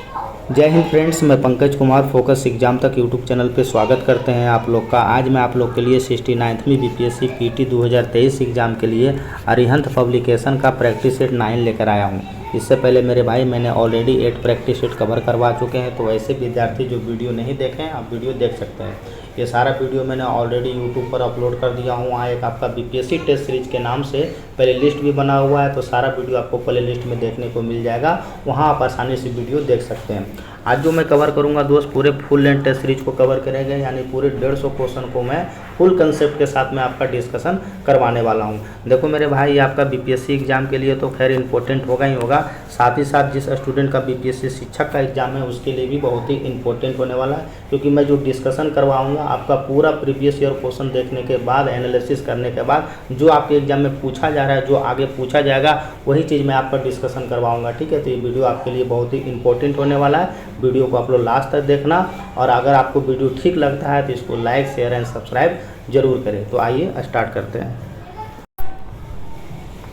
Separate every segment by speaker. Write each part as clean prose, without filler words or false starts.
Speaker 1: जय हिंद फ्रेंड्स, मैं Pankaj Kumar focus exam तक यूट्यूब चैनल पे स्वागत करते हैं आप लोग का। आज मैं आप लोग के लिए 69वीं बीपीएससी पीटी 2023 एग्ज़ाम के लिए अरिहंत पब्लिकेशन का प्रैक्टिस सेट 9 लेकर आया हूं। इससे पहले मेरे भाई मैंने ऑलरेडी 8 प्रैक्टिस सेट कवर करवा चुके हैं, तो ऐसे विद्यार्थी जो वीडियो नहीं देखे हैं आप वीडियो देख सकते हैं। ये सारा वीडियो मैंने ऑलरेडी यूट्यूब पर अपलोड कर दिया हूँ। वहाँ एक आपका बीपीएससी टेस्ट सीरीज के नाम से प्ले लिस्ट भी बना हुआ है, तो सारा वीडियो आपको प्ले लिस्ट में देखने को मिल जाएगा। वहाँ आप आसानी से वीडियो देख सकते हैं। आज जो मैं कवर करूंगा दोस्त, पूरे फुल लेंथ टेस्ट सीरीज को कवर करेंगे, यानी पूरे 150 क्वेश्चन को मैं फुल कंसेप्ट के साथ में आपका डिस्कशन करवाने वाला हूं। देखो मेरे भाई, ये आपका बीपीएससी एग्जाम के लिए तो खैर इंपॉर्टेंट होगा ही होगा, साथ ही साथ जिस स्टूडेंट का बीपीएससी शिक्षक का एग्जाम है उसके लिए भी बहुत ही इंपॉर्टेंट होने वाला है, क्योंकि मैं जो डिस्कशन करवाऊँगा आपका पूरा प्रीवियस ईयर क्वेश्चन देखने के बाद, एनालिसिस करने के बाद जो आपके एग्जाम में पूछा जा रहा है, जो आगे पूछा जाएगा वही चीज़ मैं आपका डिस्कशन करवाऊँगा। ठीक है, तो ये वीडियो आपके लिए बहुत ही इंपॉर्टेंट होने वाला है। वीडियो को आप लोग लास्ट तक देखना, और अगर आपको वीडियो ठीक लगता है तो इसको लाइक शेयर एंड सब्सक्राइब जरूर करें। तो आइए स्टार्ट करते हैं।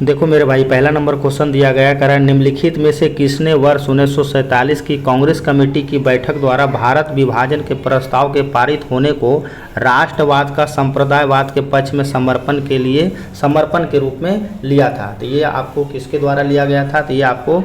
Speaker 1: देखो मेरे भाई, पहला नंबर क्वेश्चन दिया गया, कह रहा है निम्नलिखित में से किसने वर्ष 1947 की कांग्रेस कमेटी की बैठक द्वारा भारत विभाजन के प्रस्ताव के पारित होने को राष्ट्रवाद का संप्रदायवाद के पक्ष में समर्पण के रूप में लिया था। तो ये आपको किसके द्वारा लिया गया था? तो ये आपको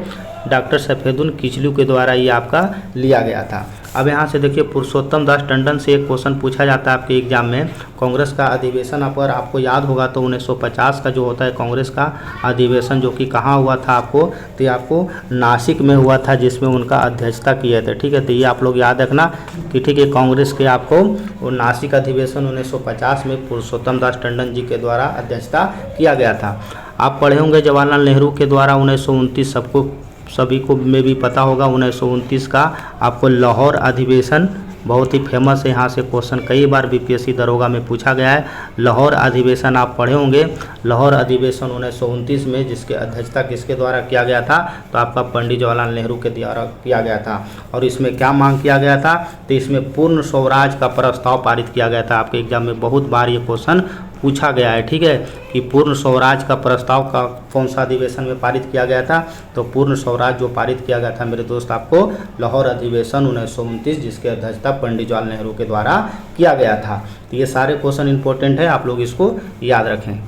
Speaker 1: डॉक्टर सफेदुल किचलू के द्वारा ये आपका लिया गया था। अब यहाँ से देखिए, पुरुषोत्तम दास टंडन से एक क्वेश्चन पूछा जाता है आपके एग्जाम में। कांग्रेस का अधिवेशन पर आपको याद होगा तो 1950 का जो होता है कांग्रेस का अधिवेशन, जो कि कहाँ हुआ था आपको? तो ये आपको नासिक में हुआ था, जिसमें उनका अध्यक्षता किए थे। ठीक है, तो ये आप लोग याद रखना कि ठीक है, कांग्रेस के आपको वो नासिक अधिवेशन 1950 में पुरुषोत्तम दास टंडन जी के द्वारा अध्यक्षता किया गया था। आप पढ़े होंगे जवाहरलाल नेहरू के द्वारा 1929, सभी को में भी पता होगा 1929 का आपको लाहौर अधिवेशन बहुत ही फेमस है। यहाँ से क्वेश्चन कई बार बीपीएससी दरोगा में पूछा गया है। लाहौर अधिवेशन आप पढ़े होंगे। लाहौर अधिवेशन 1929 में जिसके अध्यक्षता किसके द्वारा किया गया था? तो आपका पंडित जवाहरलाल नेहरू के द्वारा किया गया था। और इसमें क्या मांग किया गया था? तो इसमें पूर्ण स्वराज का प्रस्ताव पारित किया गया था। आपके एग्जाम में बहुत बार ये क्वेश्चन पूछा गया है। ठीक है, कि पूर्ण स्वराज का प्रस्ताव का कौन सा अधिवेशन में पारित किया गया था? तो पूर्ण स्वराज जो पारित किया गया था मेरे दोस्त, आपको लाहौर अधिवेशन 1929, जिसके अध्यक्षता पंडित जवाहरलाल नेहरू के द्वारा किया गया था। तो ये सारे क्वेश्चन इंपॉर्टेंट है, आप लोग इसको याद रखें।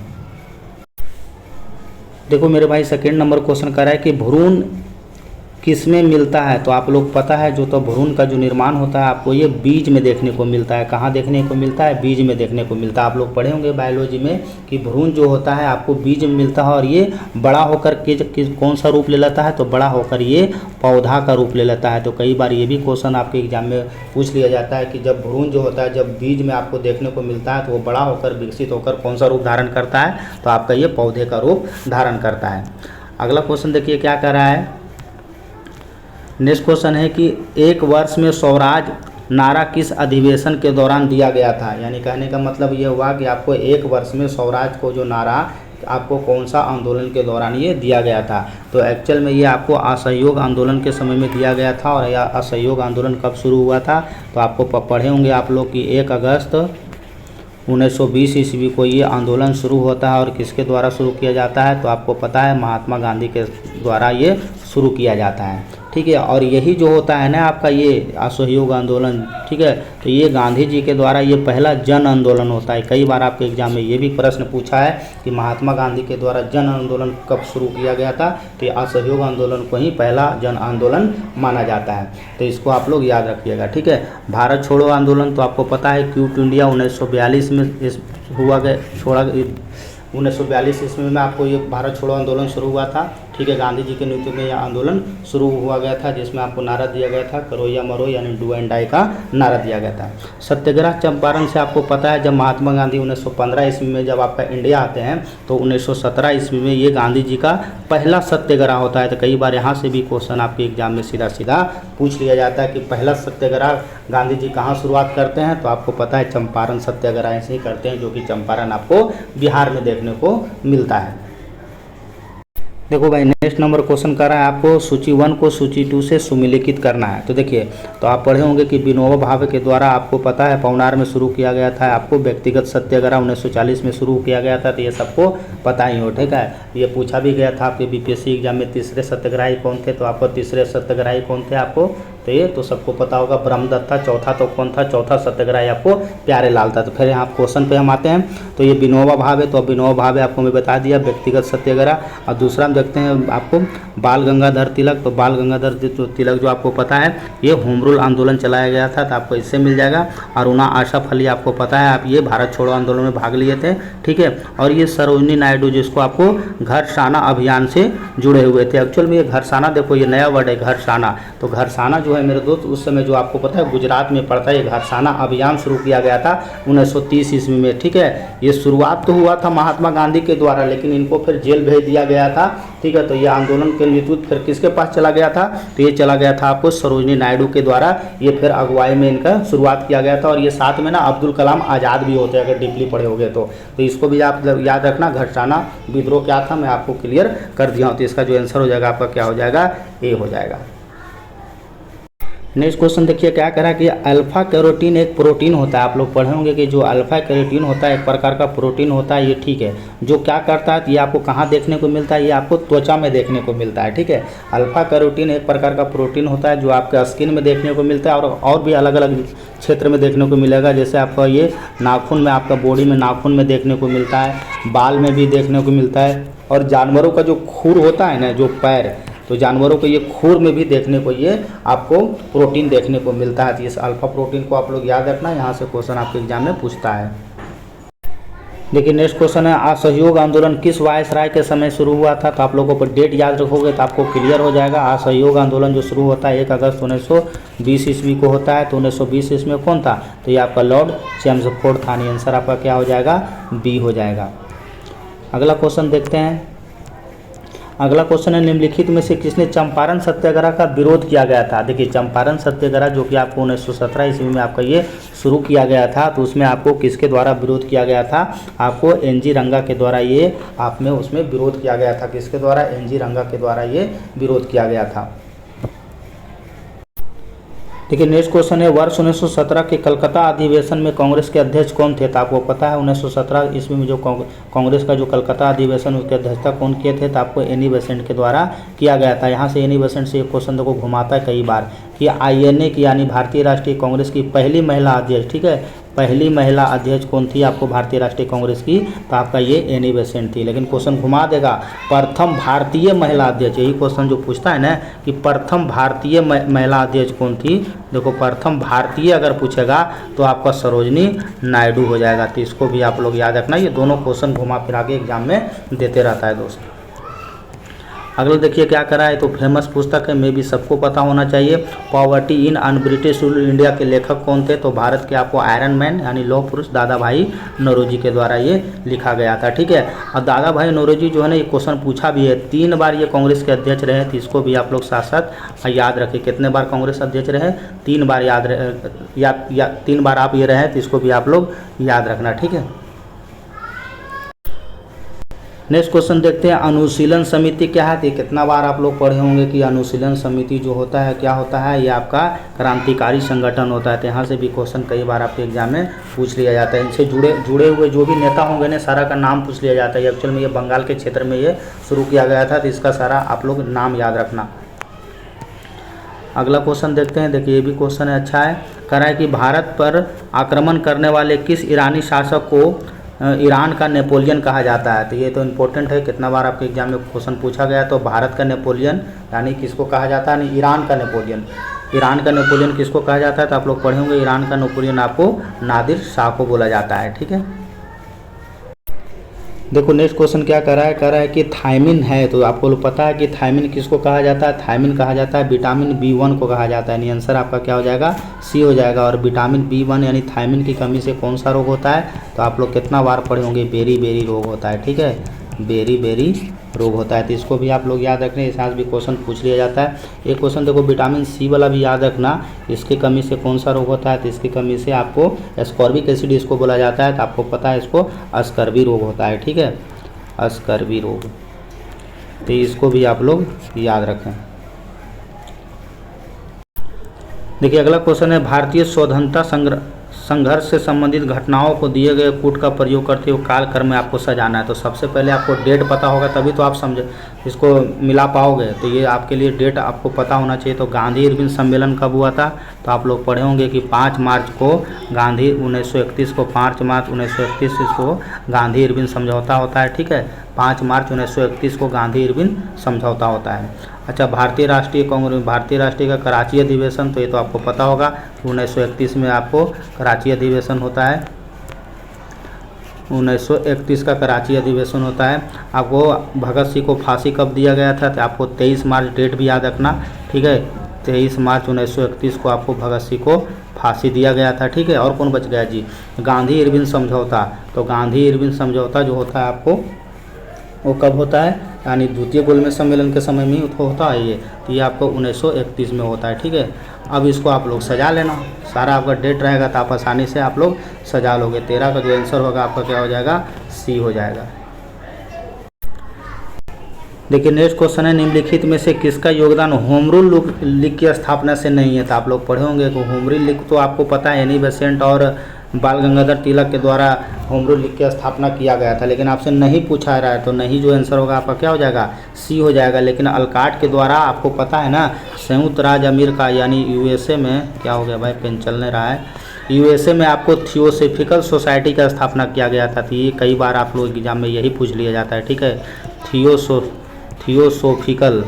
Speaker 1: देखो मेरे भाई, सेकेंड नंबर क्वेश्चन कर रहा है कि भ्रूण किस में मिलता है? तो आप लोग पता है जो तो भ्रूण का जो निर्माण होता है आपको ये बीज में देखने को मिलता है। कहाँ देखने को मिलता है? बीज में देखने को मिलता है। आप लोग पढ़े होंगे बायोलॉजी में कि भ्रूण जो होता है आपको बीज में मिलता है, और ये बड़ा होकर कौन सा रूप ले लेता है? तो बड़ा होकर ये पौधा का रूप ले लेता है। तो कई बार ये भी क्वेश्चन आपके एग्जाम में पूछ लिया जाता है कि जब भ्रूण जो होता है, जब बीज में आपको देखने को मिलता है तो वो बड़ा होकर विकसित होकर कौन सा रूप धारण करता है? तो आपका ये पौधे का रूप धारण करता है। अगला क्वेश्चन देखिए क्या कर रहा है। नेक्स्ट क्वेश्चन है कि एक वर्ष में स्वराज नारा किस अधिवेशन के दौरान दिया गया था? यानी कहने का मतलब ये हुआ कि आपको एक वर्ष में स्वराज को जो नारा आपको कौन सा आंदोलन के दौरान ये दिया गया था? तो एक्चुअल में ये आपको असहयोग आंदोलन के समय में दिया गया था। और यह असहयोग आंदोलन कब शुरू हुआ था? तो आपको पढ़े होंगे आप लोग कि 1 अगस्त 1920 ईस्वी को ये आंदोलन शुरू होता है। और किसके द्वारा शुरू किया जाता है? तो आपको पता है महात्मा गांधी के द्वारा ये शुरू किया जाता है। ठीक है, और यही जो होता है ना आपका ये असहयोग आंदोलन, ठीक है, तो ये गांधी जी के द्वारा ये पहला जन आंदोलन होता है। कई बार आपके एग्जाम में ये भी प्रश्न पूछा है कि महात्मा गांधी के द्वारा जन आंदोलन कब शुरू किया गया था? तो ये असहयोग आंदोलन को ही पहला जन आंदोलन माना जाता है। तो इसको आप लोग याद रखिएगा। ठीक है, भारत छोड़ो आंदोलन तो आपको पता है क्विट इंडिया 1942 में हुआ गया, 1942 ईस्वी में आपको ये भारत छोड़ो आंदोलन शुरू हुआ था। ठीक है, गांधी जी के नेतृत्व में यह आंदोलन शुरू हुआ गया था, जिसमें आपको नारा दिया गया था करो या मरो, यानी डू एंड डाई का नारा दिया गया था। सत्याग्रह चंपारण से आपको पता है जब महात्मा गांधी 1915 ईस्वी में जब आपका इंडिया आते हैं तो 1917 ईस्वी में ये गांधी जी का पहला सत्याग्रह होता है। तो कई बार यहाँ से भी क्वेश्चन आपके एग्जाम में सीधा सीधा पूछ लिया जाता है कि पहला सत्याग्रह गांधी जी कहाँ शुरुआत करते हैं? तो आपको पता है चंपारण सत्याग्रह ऐसे ही करते हैं, जो कि चंपारण आपको बिहार में देखने को मिलता है। देखो भाई, नेक्स्ट नंबर क्वेश्चन कर रहा है आपको सूची 1 को सूची 2 से सुमेलित करना है। तो देखिए, तो आप पढ़े होंगे कि विनोबा भावे के द्वारा आपको पता है पवनार में शुरू किया गया था। आपको व्यक्तिगत सत्याग्रह 1940 में शुरू किया गया था, तो ये सबको पता ही हो। ठीक है, ये पूछा भी गया था आपके बीपीएससी एग्जाम में तीसरे सत्याग्रही कौन थे? तो आपको तीसरे सत्याग्रही कौन थे आपको तो ये तो सबको पता होगा ब्रह्मदत्त था, चौथा तो कौन था, चौथा सत्याग्रह आपको प्यारे लाल था। तो फिर यहाँ क्वेश्चन पे हम आते हैं। तो ये विनोबा भावे, तो विनोबा भावे आपको मैं बता दिया व्यक्तिगत सत्याग्रह। और दूसरा हम देखते हैं आपको बाल गंगाधर तिलक। तो बाल गंगाधर तिलक जो आपको पता है ये होम रूल आंदोलन चलाया गया था, तो आपको इससे मिल जाएगा। अरुणा आशफ अली आपको पता है, आप ये भारत छोड़ो आंदोलन में भाग लिए थे, ठीक है। और ये सरोजनी नायडू जिसको आपको घरसाना अभियान से जुड़े हुए थे। एक्चुअल में ये घरसाना, देखो ये नया वर्ड है घरसाना। तो घरसाना जो है मेरे दोस्त उस समय जो आपको पता है गुजरात में पड़ता है, ये घरसाना अभियान शुरू किया गया था 1930 ईस्वी में, ठीक है। ये शुरुआत तो हुआ था महात्मा गांधी के द्वारा, लेकिन इनको फिर जेल भेज दिया गया था, ठीक है। तो ये आंदोलन के नेतृत्व फिर किसके पास चला गया था, तो ये चला गया था आपको सरोजनी नायडू के द्वारा। ये फिर अगुवाई में इनका शुरुआत किया गया था। और ये साथ में ना अब्दुल कलाम आज़ाद भी होते हैं, अगर डीपली पढ़े होगे तो इसको भी आप याद रखना। घरसाना विद्रोह क्या था मैं आपको क्लियर कर दिया हूँ। तो इसका जो आंसर हो जाएगा आपका क्या हो जाएगा, ए हो जाएगा। नेक्स्ट क्वेश्चन देखिए क्या कह रहा है कि अल्फा कैरोटीन एक प्रोटीन होता है। आप लोग पढ़े होंगे कि जो अल्फा कैरोटीन होता है एक प्रकार का प्रोटीन होता है, ये ठीक है। जो क्या करता है, ये आपको कहाँ देखने को मिलता है, ये आपको त्वचा में देखने को मिलता है, ठीक है। अल्फा कैरोटीन एक प्रकार का प्रोटीन होता है जो आपके स्किन में देखने को मिलता है और भी अलग अलग क्षेत्र में देखने को मिलेगा। जैसे आपका ये नाखून में, आपका बॉडी में नाखून में देखने को मिलता है, बाल में भी देखने को मिलता है, और जानवरों का जो खुर होता है ना, जो पैर, तो जानवरों को ये खुर में भी देखने को ये आपको प्रोटीन देखने को मिलता है। तो इस अल्फा प्रोटीन को आप लोग याद रखना, यहाँ से क्वेश्चन आपके एग्जाम में पूछता है। देखिए नेक्स्ट क्वेश्चन है असहयोग आंदोलन किस वायसराय के समय शुरू हुआ था। तो आप लोगों को डेट याद रखोगे तो आपको क्लियर हो जाएगा। असहयोग आंदोलन जो शुरू होता है 1 अगस्त 1920 ईस्वी को होता है। तो 1920 ईस्वी में कौन था, तो ये आपका लॉर्ड चेम्सफोर्ड था। आंसर आपका क्या हो जाएगा, बी हो जाएगा। अगला क्वेश्चन देखते हैं। अगला क्वेश्चन है निम्नलिखित में से किसने चंपारण सत्याग्रह का विरोध किया गया था। देखिए चंपारण सत्याग्रह जो कि आपको 1917 ईस्वी में आपका ये शुरू किया गया था, तो उसमें आपको किसके द्वारा विरोध किया गया था, आपको एनजी रंगा के द्वारा ये आप में उसमें विरोध किया गया था। किसके द्वारा, एनजी रंगा के द्वारा ये विरोध किया गया था। देखिए नेक्स्ट क्वेश्चन है वर्ष 1917 के कलकत्ता अधिवेशन में कांग्रेस के अध्यक्ष कौन थे। तो आपको पता है 1917 ईस्वी में जो कांग्रेस का जो कलकत्ता अधिवेशन उसकी अध्यक्षता कौन किए थे, तो आपको एनी बेसेंट के द्वारा किया गया था। यहाँ से एनी बेसेंट से एक क्वेश्चन देखो घुमाता है कई बार कि आईएनए की यानी भारतीय राष्ट्रीय कांग्रेस की पहली महिला अध्यक्ष, ठीक है, पहली महिला अध्यक्ष कौन थी आपको भारतीय राष्ट्रीय कांग्रेस की, तो आपका ये एनी बेसेंट थी। लेकिन क्वेश्चन घुमा देगा प्रथम भारतीय महिला अध्यक्ष, यही क्वेश्चन जो पूछता है ना कि प्रथम भारतीय महिला अध्यक्ष कौन थी। देखो प्रथम भारतीय अगर पूछेगा तो आपका सरोजनी नायडू हो जाएगा। तो इसको भी आप लोग याद रखना, ये दोनों क्वेश्चन घुमा फिरा के एग्जाम में देते रहता है दोस्त। अगला देखिए क्या करा है, तो फेमस पुस्तक है, में भी सबको पता होना चाहिए। Poverty in un British rule India के लेखक कौन थे, तो भारत के आपको आयरन मैन यानी लौह पुरुष दादा भाई नौरोजी के द्वारा ये लिखा गया था, ठीक है। और दादा भाई नौरोजी जो है ना ये क्वेश्चन पूछा भी है, 3 बार ये कांग्रेस के अध्यक्ष रहे, तो इसको भी आप लोग साथ साथ याद रखें। कितने बार कांग्रेस अध्यक्ष रहे, 3 बार याद रहे, 3 बार आप ये रहे, तो इसको भी आप लोग याद रखना, ठीक है। नेक्स्ट क्वेश्चन देखते हैं अनुशीलन समिति क्या है। तो कितना बार आप लोग पढ़े होंगे कि अनुशीलन समिति जो होता है क्या होता है, ये आपका क्रांतिकारी संगठन होता है। तो यहाँ से भी क्वेश्चन कई बार आपके एग्जाम में पूछ लिया जाता है। इनसे जुड़े हुए जो भी नेता होंगे ना सारा का नाम पूछ लिया जाता है। एक्चुअल में ये बंगाल के क्षेत्र में ये शुरू किया गया था, तो इसका सारा आप लोग नाम याद रखना। अगला क्वेश्चन देखते हैं। देखिए ये भी क्वेश्चन है, अच्छा है। कह रहा है कि भारत पर आक्रमण करने वाले किस ईरानी शासक को ईरान का नेपोलियन कहा जाता है। तो ये तो इम्पोर्टेंट है, कितना बार आपके एग्जाम में क्वेश्चन पूछा गया। तो भारत का नेपोलियन यानी किसको कहा जाता है, ईरान का नेपोलियन। ईरान का नेपोलियन किसको कहा जाता है, तो आप लोग पढ़े होंगे ईरान का नेपोलियन आपको नादिर शाह को बोला जाता है, ठीक है। देखो नेक्स्ट क्वेश्चन क्या कर रहा है कि थायमिन है। तो आपको लोग पता है कि थायमिन किसको कहा जाता है, थायमिन कहा जाता है विटामिन B1 को कहा जाता है। यानी आंसर आपका क्या हो जाएगा, सी हो जाएगा। और विटामिन B1 यानी थायमिन की कमी से कौन सा रोग होता है, तो आप लोग कितना बार पढ़े होंगे, बेरी बेरी रोग होता है, ठीक है, बेरी बेरी रोग होता है। तो इसको भी आप लोग याद रखना, इस भी क्वेश्चन पूछ लिया जाता है। एक क्वेश्चन देखो विटामिन सी वाला भी याद रखना, इसकी कमी से कौन सा रोग होता है, तो इसकी कमी से आपको एस्कॉर्बिक एसिड इसको बोला जाता है। तो आपको पता है इसको अस्कर्वी रोग होता है, ठीक है, अस्कर्वी रोग। तो इसको भी आप लोग याद रखें। देखिए अगला क्वेश्चन है भारतीय संघर्ष से संबंधित घटनाओं को दिए गए कूट का प्रयोग करते हुए कालक्रम में आपको सजाना है। तो सबसे पहले आपको डेट पता होगा, तभी तो आप समझे इसको मिला पाओगे। तो ये आपके लिए डेट आपको पता होना चाहिए। तो गांधी इरविन सम्मेलन कब हुआ था? तो आप लोग पढ़े होंगे कि 5 मार्च को गांधी 1931 को 5 मार्च 1931 इसको गांधी इरविन समझौता होता है। ठीक है, 5 मार्च 1931 को गांधी इरविन समझौता होता है। अच्छा, भारतीय राष्ट्रीय कांग्रेस, भारतीय राष्ट्रीय का कराची अधिवेशन, तो ये तो आपको पता होगा 1931 में आपको कराची अधिवेशन होता है। 1931 का कराची अधिवेशन होता है। आपको भगत सिंह को फांसी कब दिया गया था? तो आपको 23 मार्च डेट भी याद रखना। ठीक है, 23 मार्च 1931 को आपको भगत सिंह को फांसी दिया गया था। ठीक है, और कौन बच गया जी? गांधी इरविन समझौता। तो गांधी इरविन समझौता जो होता है आपको वो कब होता है? यानी द्वितीय गोलमेज सम्मेलन के समय में होता है ये। तो ये आपको 1931 में होता है। ठीक है, अब इसको आप लोग सजा लेना, सारा आपका डेट रहेगा तो आप आसानी से आप लोग सजा लोगे। 13 का जो आंसर होगा आपका क्या हो जाएगा? सी हो जाएगा। देखिए नेक्स्ट क्वेश्चन है, निम्नलिखित में से किसका योगदान होम रूल लीग की स्थापना से नहीं है? तो आप लोग पढ़े होंगे कि होम रूल लीग तो आपको पता है एनी बेसेंट और बाल गंगाधर तिलक के द्वारा होम रूल लीग की स्थापना किया गया था, लेकिन आपसे नहीं पूछा रहा है। तो नहीं जो आंसर होगा आपका क्या हो जाएगा? सी हो जाएगा। लेकिन अल्काट के द्वारा आपको पता है ना, संयुक्त राज्य अमेरिका यानी यूएसए में क्या हो गया भाई, पेन चल नहीं रहा है, यूएसए में आपको थियोसॉफिकल सोसाइटी का स्थापना किया गया था। तो ये कई बार आप लोग एग्जाम में यही पूछ लिया जाता है। ठीक है, थियोसॉफिकल,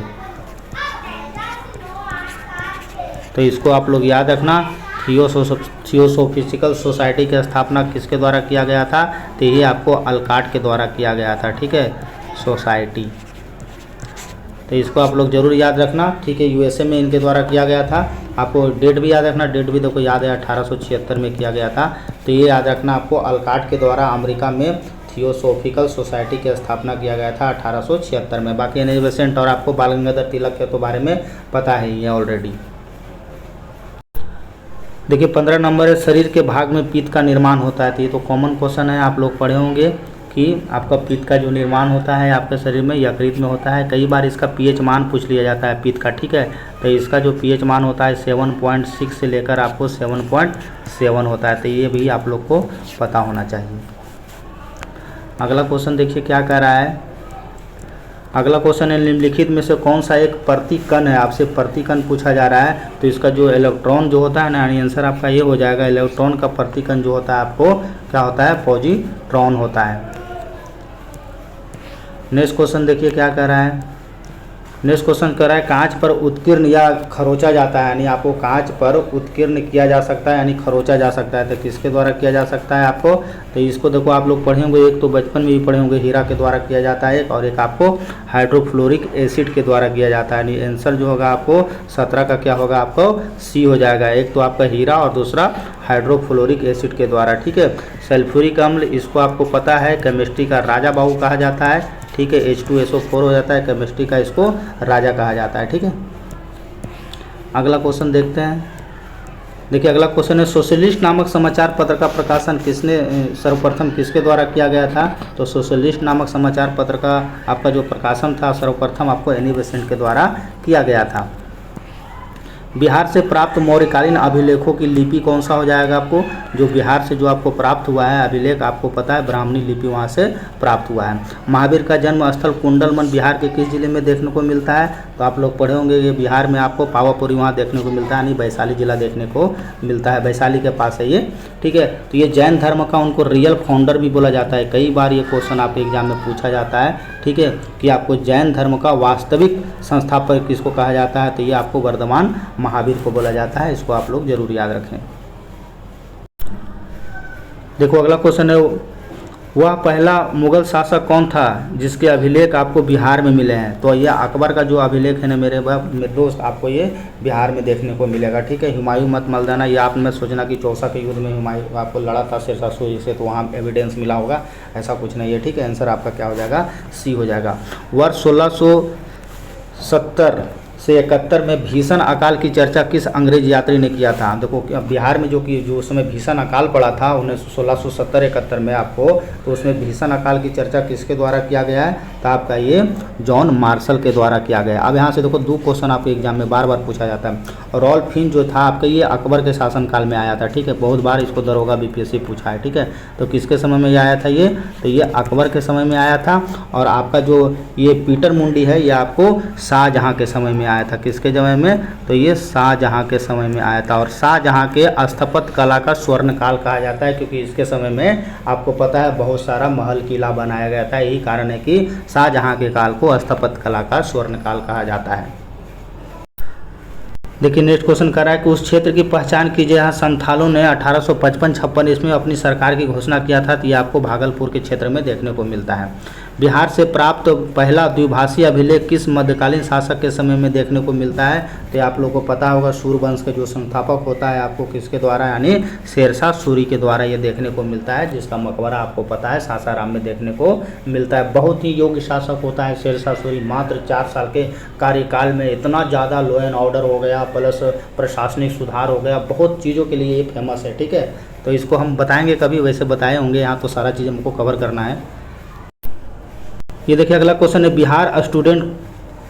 Speaker 1: तो इसको आप लोग याद रखना। थियोसॉफिकल सोसाइटी की स्थापना किसके द्वारा किया गया था? तो ये आपको अल्काट के द्वारा किया गया था। ठीक है, सोसाइटी, तो इसको आप लोग जरूर याद रखना। ठीक है, यूएसए में इनके द्वारा किया गया था। आपको डेट भी याद रखना, डेट भी देखो याद है 1876 में किया गया था। तो ये याद रखना आपको, अल्काट के द्वारा अमेरिका में थियोसॉफिकल सोसाइटी की स्थापना किया गया था 1876 में। बाकी एनी बेसेंट और आपको बाल गंगाधर तिलक के तो बारे में पता है ये ऑलरेडी। देखिए 15 नंबर है, शरीर के भाग में पित्त का निर्माण होता है। तो ये तो कॉमन क्वेश्चन है, आप लोग पढ़े होंगे कि आपका पित्त का जो निर्माण होता है आपके शरीर में यकृत में होता है। कई बार इसका पीएच मान पूछ लिया जाता है पित्त का। ठीक है, तो इसका जो पीएच मान होता है 7.6 से लेकर आपको 7.7 होता है। तो ये भी आप लोग को पता होना चाहिए। अगला क्वेश्चन देखिए क्या कह रहा है। अगला क्वेश्चन है, निम्नलिखित में से कौन सा एक प्रतिकण है? आपसे प्रतिकण पूछा जा रहा है। तो इसका जो इलेक्ट्रॉन जो होता है ना, यानी आंसर आपका ये हो जाएगा, इलेक्ट्रॉन का प्रतिकण जो होता है आपको क्या होता है? पॉजिट्रॉन होता है। नेक्स्ट क्वेश्चन देखिए क्या कह रहा है। नेक्स्ट क्वेश्चन कह रहा है, कांच पर उत्कीर्ण या खरोचा जाता है, यानी आपको कांच पर उत्कीर्ण किया जा सकता है यानी खरोचा जा सकता है। तो किसके द्वारा किया जा सकता है आपको? तो इसको देखो आप लोग पढ़े होंगे, एक तो बचपन में भी पढ़े होंगे, हीरा के द्वारा किया जाता है एक, और एक आपको हाइड्रोफ्लोरिक एसिड के द्वारा किया जाता है। यानी आंसर जो होगा आपको 17 का क्या होगा? आपको सी हो जाएगा। एक तो आपका हीरा और दूसरा हाइड्रोफ्लोरिक एसिड के द्वारा। ठीक है, सल्फ्यूरिक अम्ल, इसको आपको पता है केमिस्ट्री का राजा बाबू कहा जाता है। ठीक है, H2SO4 हो जाता है, केमिस्ट्री का इसको राजा कहा जाता है। ठीक है, अगला क्वेश्चन देखते हैं। देखिए अगला क्वेश्चन है, सोशलिस्ट नामक समाचार पत्र का प्रकाशन किसने सर्वप्रथम किसके द्वारा किया गया था? तो सोशलिस्ट नामक समाचार पत्र का आपका जो प्रकाशन था सर्वप्रथम आपको एनी बेसेंट के द्वारा किया गया था। बिहार से प्राप्त मौर्यकालीन अभिलेखों की लिपि कौन सा हो जाएगा आपको? जो बिहार से जो आपको प्राप्त हुआ है अभिलेख, आपको पता है ब्राह्मणी लिपि वहाँ से प्राप्त हुआ है। महावीर का जन्म स्थल कुंडलवन बिहार के किस जिले में देखने को मिलता है? तो आप लोग पढ़े होंगे कि बिहार में आपको पावापुरी वहाँ देखने को मिलता है, यानी वैशाली जिला देखने को मिलता है, वैशाली के पास है ये। ठीक है, तो ये जैन धर्म का उनको रियल फाउंडर भी बोला जाता है। कई बार ये क्वेश्चन आपके एग्जाम में पूछा जाता है। ठीक है, कि आपको जैन धर्म का वास्तविक संस्थापक किसको कहा जाता है? तो ये आपको वर्धमान महावीर को बोला जाता है। इसको आप लोग जरूर याद रखें। देखो अगला क्वेश्चन है, वह पहला मुगल शासक कौन था जिसके अभिलेख आपको बिहार में मिले हैं? तो यह अकबर का जो अभिलेख है ना मेरे दोस्त, आपको ये बिहार में देखने को मिलेगा। ठीक है, हुमायूं मत मर्दाना, ये आप में सोचना कि चौसा के युद्ध में हुमायूं आपको लड़ा था शेरशाह सूरी से, तो वहाँ एविडेंस मिला होगा, ऐसा कुछ नहीं है। ठीक है, आंसर आपका क्या हो जाएगा? सी हो जाएगा। वर्ष 1670 से 71 में भीषण अकाल की चर्चा किस अंग्रेज यात्री ने किया था? देखो बिहार में जो उस समय भीषण अकाल पड़ा था 1670-71 में आपको, तो उसमें भीषण अकाल की चर्चा किसके द्वारा किया गया है? तो आपका ये जॉन मार्शल के द्वारा किया गया। अब यहाँ से देखो 2 क्वेश्चन आपके एग्जाम में बार बार पूछा जाता है। रॉल्फ फिन जो था आपका ये अकबर के शासनकाल में आया था, ठीक है, बहुत बार इसको दरोगा बीपीएससी पूछा है, ठीक है। तो किसके समय में आया था ये? तो ये अकबर के समय में आया था। और आपका जो ये पीटर मुंडी है ये आपको शाहजहाँ के समय में आया था। किसके समय में? तो ये शाहजहाँ के समय में आया था। और शाहजहाँ के स्थापत्य कला का स्वर्ण काल कहा जाता है, क्योंकि इसके समय में आपको पता है बहुत सारा महल किला बनाया गया था। यही कारण है कि शाहजहाँ के काल को स्थापत्य कला का स्वर्ण काल कहा जाता है। देखिए नेक्स्ट क्वेश्चन कर रहा है कि उस क्षेत्र की पहचान कीजिए जहाँ संथालों ने 1855-56 इसमें अपनी सरकार की घोषणा किया था। तो ये आपको भागलपुर के क्षेत्र में देखने को मिलता है। बिहार से प्राप्त पहला द्विभाषी अभिलेख किस मध्यकालीन शासक के समय में देखने को मिलता है? तो आप लोगों को पता होगा सूर्यवंश के जो संस्थापक होता है आपको किसके द्वारा, यानी शेरशाह सूरी के द्वारा ये देखने को मिलता है, जिसका मकबरा आपको पता है सासाराम में देखने को मिलता है। बहुत ही योग्य शासक होता है शेरशाह सूरी। मात्र 4 साल के कार्यकाल में इतना ज़्यादा लॉ एंड ऑर्डर हो गया, प्लस प्रशासनिक सुधार हो गया, बहुत चीज़ों के लिए ये फेमस है, ठीक है। तो इसको हम बताएंगे कभी, वैसे बताए होंगे, यहाँ तो सारा चीज़ हमको कवर करना है। ये देखिए अगला क्वेश्चन है, बिहार स्टूडेंट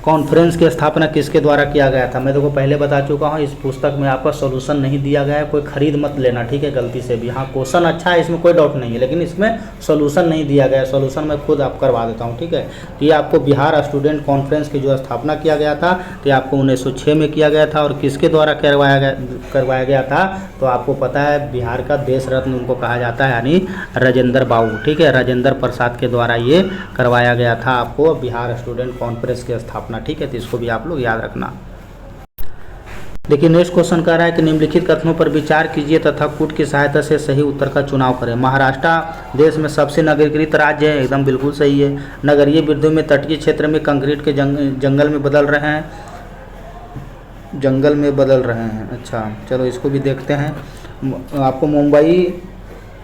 Speaker 1: कॉन्फ्रेंस की स्थापना किसके द्वारा किया गया था? मैं देखो पहले बता चुका हूँ, इस पुस्तक में आपका सॉल्यूशन नहीं दिया गया है, कोई खरीद मत लेना, ठीक है, गलती से भी। हाँ क्वेश्चन अच्छा है, इसमें कोई डाउट नहीं है, लेकिन इसमें सॉल्यूशन नहीं दिया गया है। सॉल्यूशन मैं खुद आप करवा देता हूँ, ठीक है। तो ये आपको बिहार स्टूडेंट कॉन्फ्रेंस की जो स्थापना किया गया था, तो आपको 1906 में किया गया था। और किसके द्वारा करवाया गया था? तो आपको पता है बिहार का देश रत्न उनको कहा जाता है, यानी राजेंद्र बाबू, ठीक है, राजेंद्र प्रसाद के द्वारा ये करवाया गया था आपको बिहार स्टूडेंट कॉन्फ्रेंस की स्थापना, ठीक है। तो इसको भी आप लोग याद रखना। देखिए नेक्स्ट क्वेश्चन कह रहा है कि निम्नलिखित कथनों पर विचार कीजिए तथा कूट की सहायता से सही उत्तर का चुनाव करें। महाराष्ट्र देश में सबसे नगरीकृत राज्य है, एकदम बिल्कुल सही है। नगरीय वृद्धि में तटीय क्षेत्र में कंक्रीट के जंगल में बदल रहे हैं, अच्छा चलो इसको भी देखते हैं। आपको मुंबई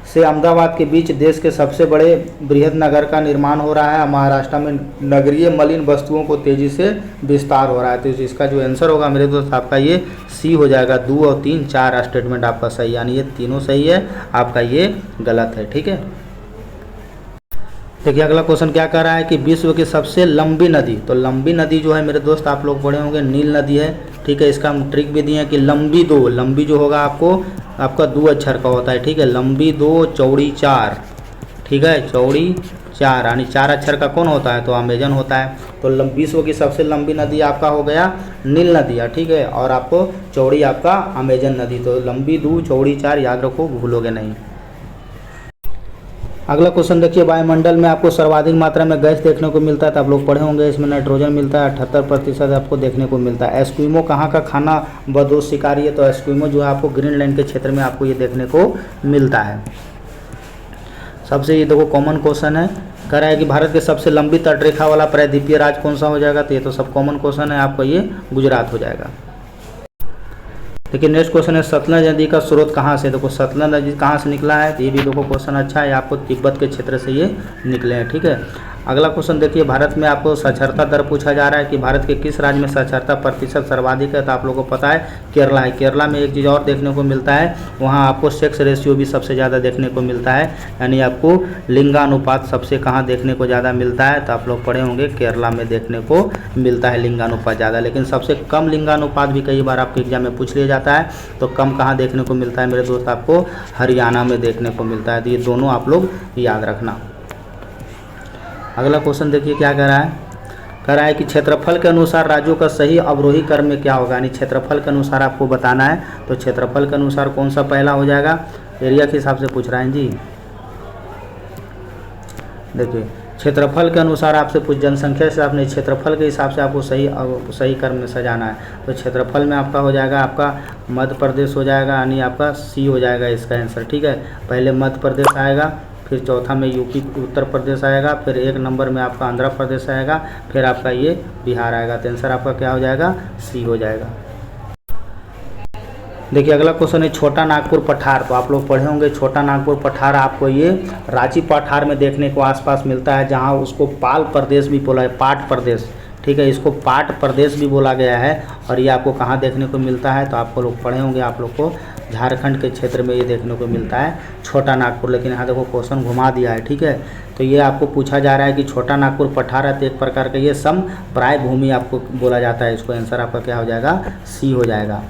Speaker 1: से अहमदाबाद के बीच देश के सबसे बड़े बृहद नगर का निर्माण हो रहा है। महाराष्ट्र में नगरीय मलिन वस्तुओं को तेज़ी से विस्तार हो रहा है। तो इसका जो आंसर होगा मेरे दोस्त आपका ये सी हो जाएगा। 2 और 3 4 स्टेटमेंट आपका सही, यानी ये तीनों सही है, आपका ये गलत है, ठीक है। देखिए अगला क्वेश्चन क्या कर रहा है कि विश्व की सबसे लंबी नदी, तो लंबी नदी जो है मेरे दोस्त आप लोग पढ़े होंगे नील नदी है, ठीक है। इसका हम ट्रिक भी दिए हैं कि लंबी जो होगा आपका 2 अक्षर का होता है, ठीक है। लंबी 2 चौड़ी 4, ठीक है, चौड़ी 4 यानी 4 अक्षर का कौन होता है? तो अमेजन होता है। तो विश्व की सबसे लंबी नदी आपका हो गया नील नदी है, ठीक है। और आपको चौड़ी आपका अमेजन नदी। तो लंबी 2 चौड़ी 4 याद रखो, भूलोगे नहीं। अगला क्वेश्चन देखिए, वायुमंडल में आपको सर्वाधिक मात्रा में गैस देखने को मिलता है। तो आप लोग पढ़े होंगे, इसमें नाइट्रोजन मिलता है, 78% आपको देखने को मिलता है। एस्क्विमो कहाँ का खाना बदोश शिकारी है? तो एस्क्विमो जो है आपको ग्रीनलैंड के क्षेत्र में आपको ये देखने को मिलता है। सबसे ये देखो कॉमन क्वेश्चन है, कह रहा है कि भारत के सबसे लंबी तटरेखा वाला प्रायद्वीपीय राज्य कौन सा हो जाएगा? तो ये तो सब कॉमन क्वेश्चन है, आपका ये गुजरात हो जाएगा। देखिए नेक्स्ट क्वेश्चन है, सतलज नदी का स्रोत कहाँ से? देखो सतलज नदी कहाँ से निकला है? तो ये भी देखो क्वेश्चन अच्छा है, आपको तिब्बत के क्षेत्र से ये निकले हैं, ठीक है। अगला क्वेश्चन देखिए, भारत में आपको साक्षरता दर पूछा जा रहा है कि भारत के किस राज्य में साक्षरता प्रतिशत सर्वाधिक है? तो आप लोगों को पता है केरला है। केरला में एक चीज़ और देखने को मिलता है, वहाँ आपको सेक्स रेशियो भी सबसे ज़्यादा देखने को मिलता है, यानी आपको लिंगानुपात सबसे कहाँ देखने को ज़्यादा मिलता है? तो आप लोग पढ़े होंगे केरला में देखने को मिलता है लिंगानुपात ज़्यादा। लेकिन सबसे कम लिंगानुपात भी कई बार आपके एग्जाम में पूछ लिया जाता है, तो कम कहाँ देखने को मिलता है मेरे दोस्त? आपको हरियाणा में देखने को मिलता है। तो ये दोनों आप लोग याद रखना। अगला क्वेश्चन देखिए क्या कह रहा है कि क्षेत्रफल के अनुसार राज्यों का सही अवरोही क्रम में क्या होगा? यानी क्षेत्रफल के अनुसार आपको बताना है। तो क्षेत्रफल के अनुसार कौन सा पहला हो जाएगा? एरिया के हिसाब से पूछ रहे हैं जी। देखिए क्षेत्रफल के अनुसार आपसे कुछ जनसंख्या से आपने क्षेत्रफल के हिसाब से आपको सही क्रम में सजाना है। तो क्षेत्रफल में आपका हो जाएगा, आपका मध्य प्रदेश हो जाएगा, यानी आपका सी हो जाएगा इसका आंसर, ठीक है। पहले मध्य प्रदेश आएगा, फिर चौथा में यूपी उत्तर प्रदेश आएगा, फिर 1 नंबर में आपका आंध्र प्रदेश आएगा, फिर आपका ये बिहार आएगा। तो आंसर आपका क्या हो जाएगा? सी हो जाएगा। देखिए अगला क्वेश्चन है, छोटा नागपुर पठार। तो आप लोग पढ़े होंगे छोटा नागपुर पठार आपको ये रांची पठार में देखने को आसपास मिलता है, जहाँ उसको पाल प्रदेश भी बोला है, पाट प्रदेश, ठीक है। इसको पाट प्रदेश भी बोला गया है। और ये आपको कहाँ देखने को मिलता है, तो आपको लोग पढ़े होंगे, आप लोग को झारखंड के क्षेत्र में ये देखने को मिलता है, छोटा नागपुर। लेकिन यहाँ देखो क्वेश्चन घुमा दिया है, ठीक है। तो ये आपको पूछा जा रहा है कि छोटा नागपुर पठार है, तो एक प्रकार का ये सम प्राय भूमि आपको बोला जाता है। इसको आंसर आपका क्या हो जाएगा, सी हो जाएगा।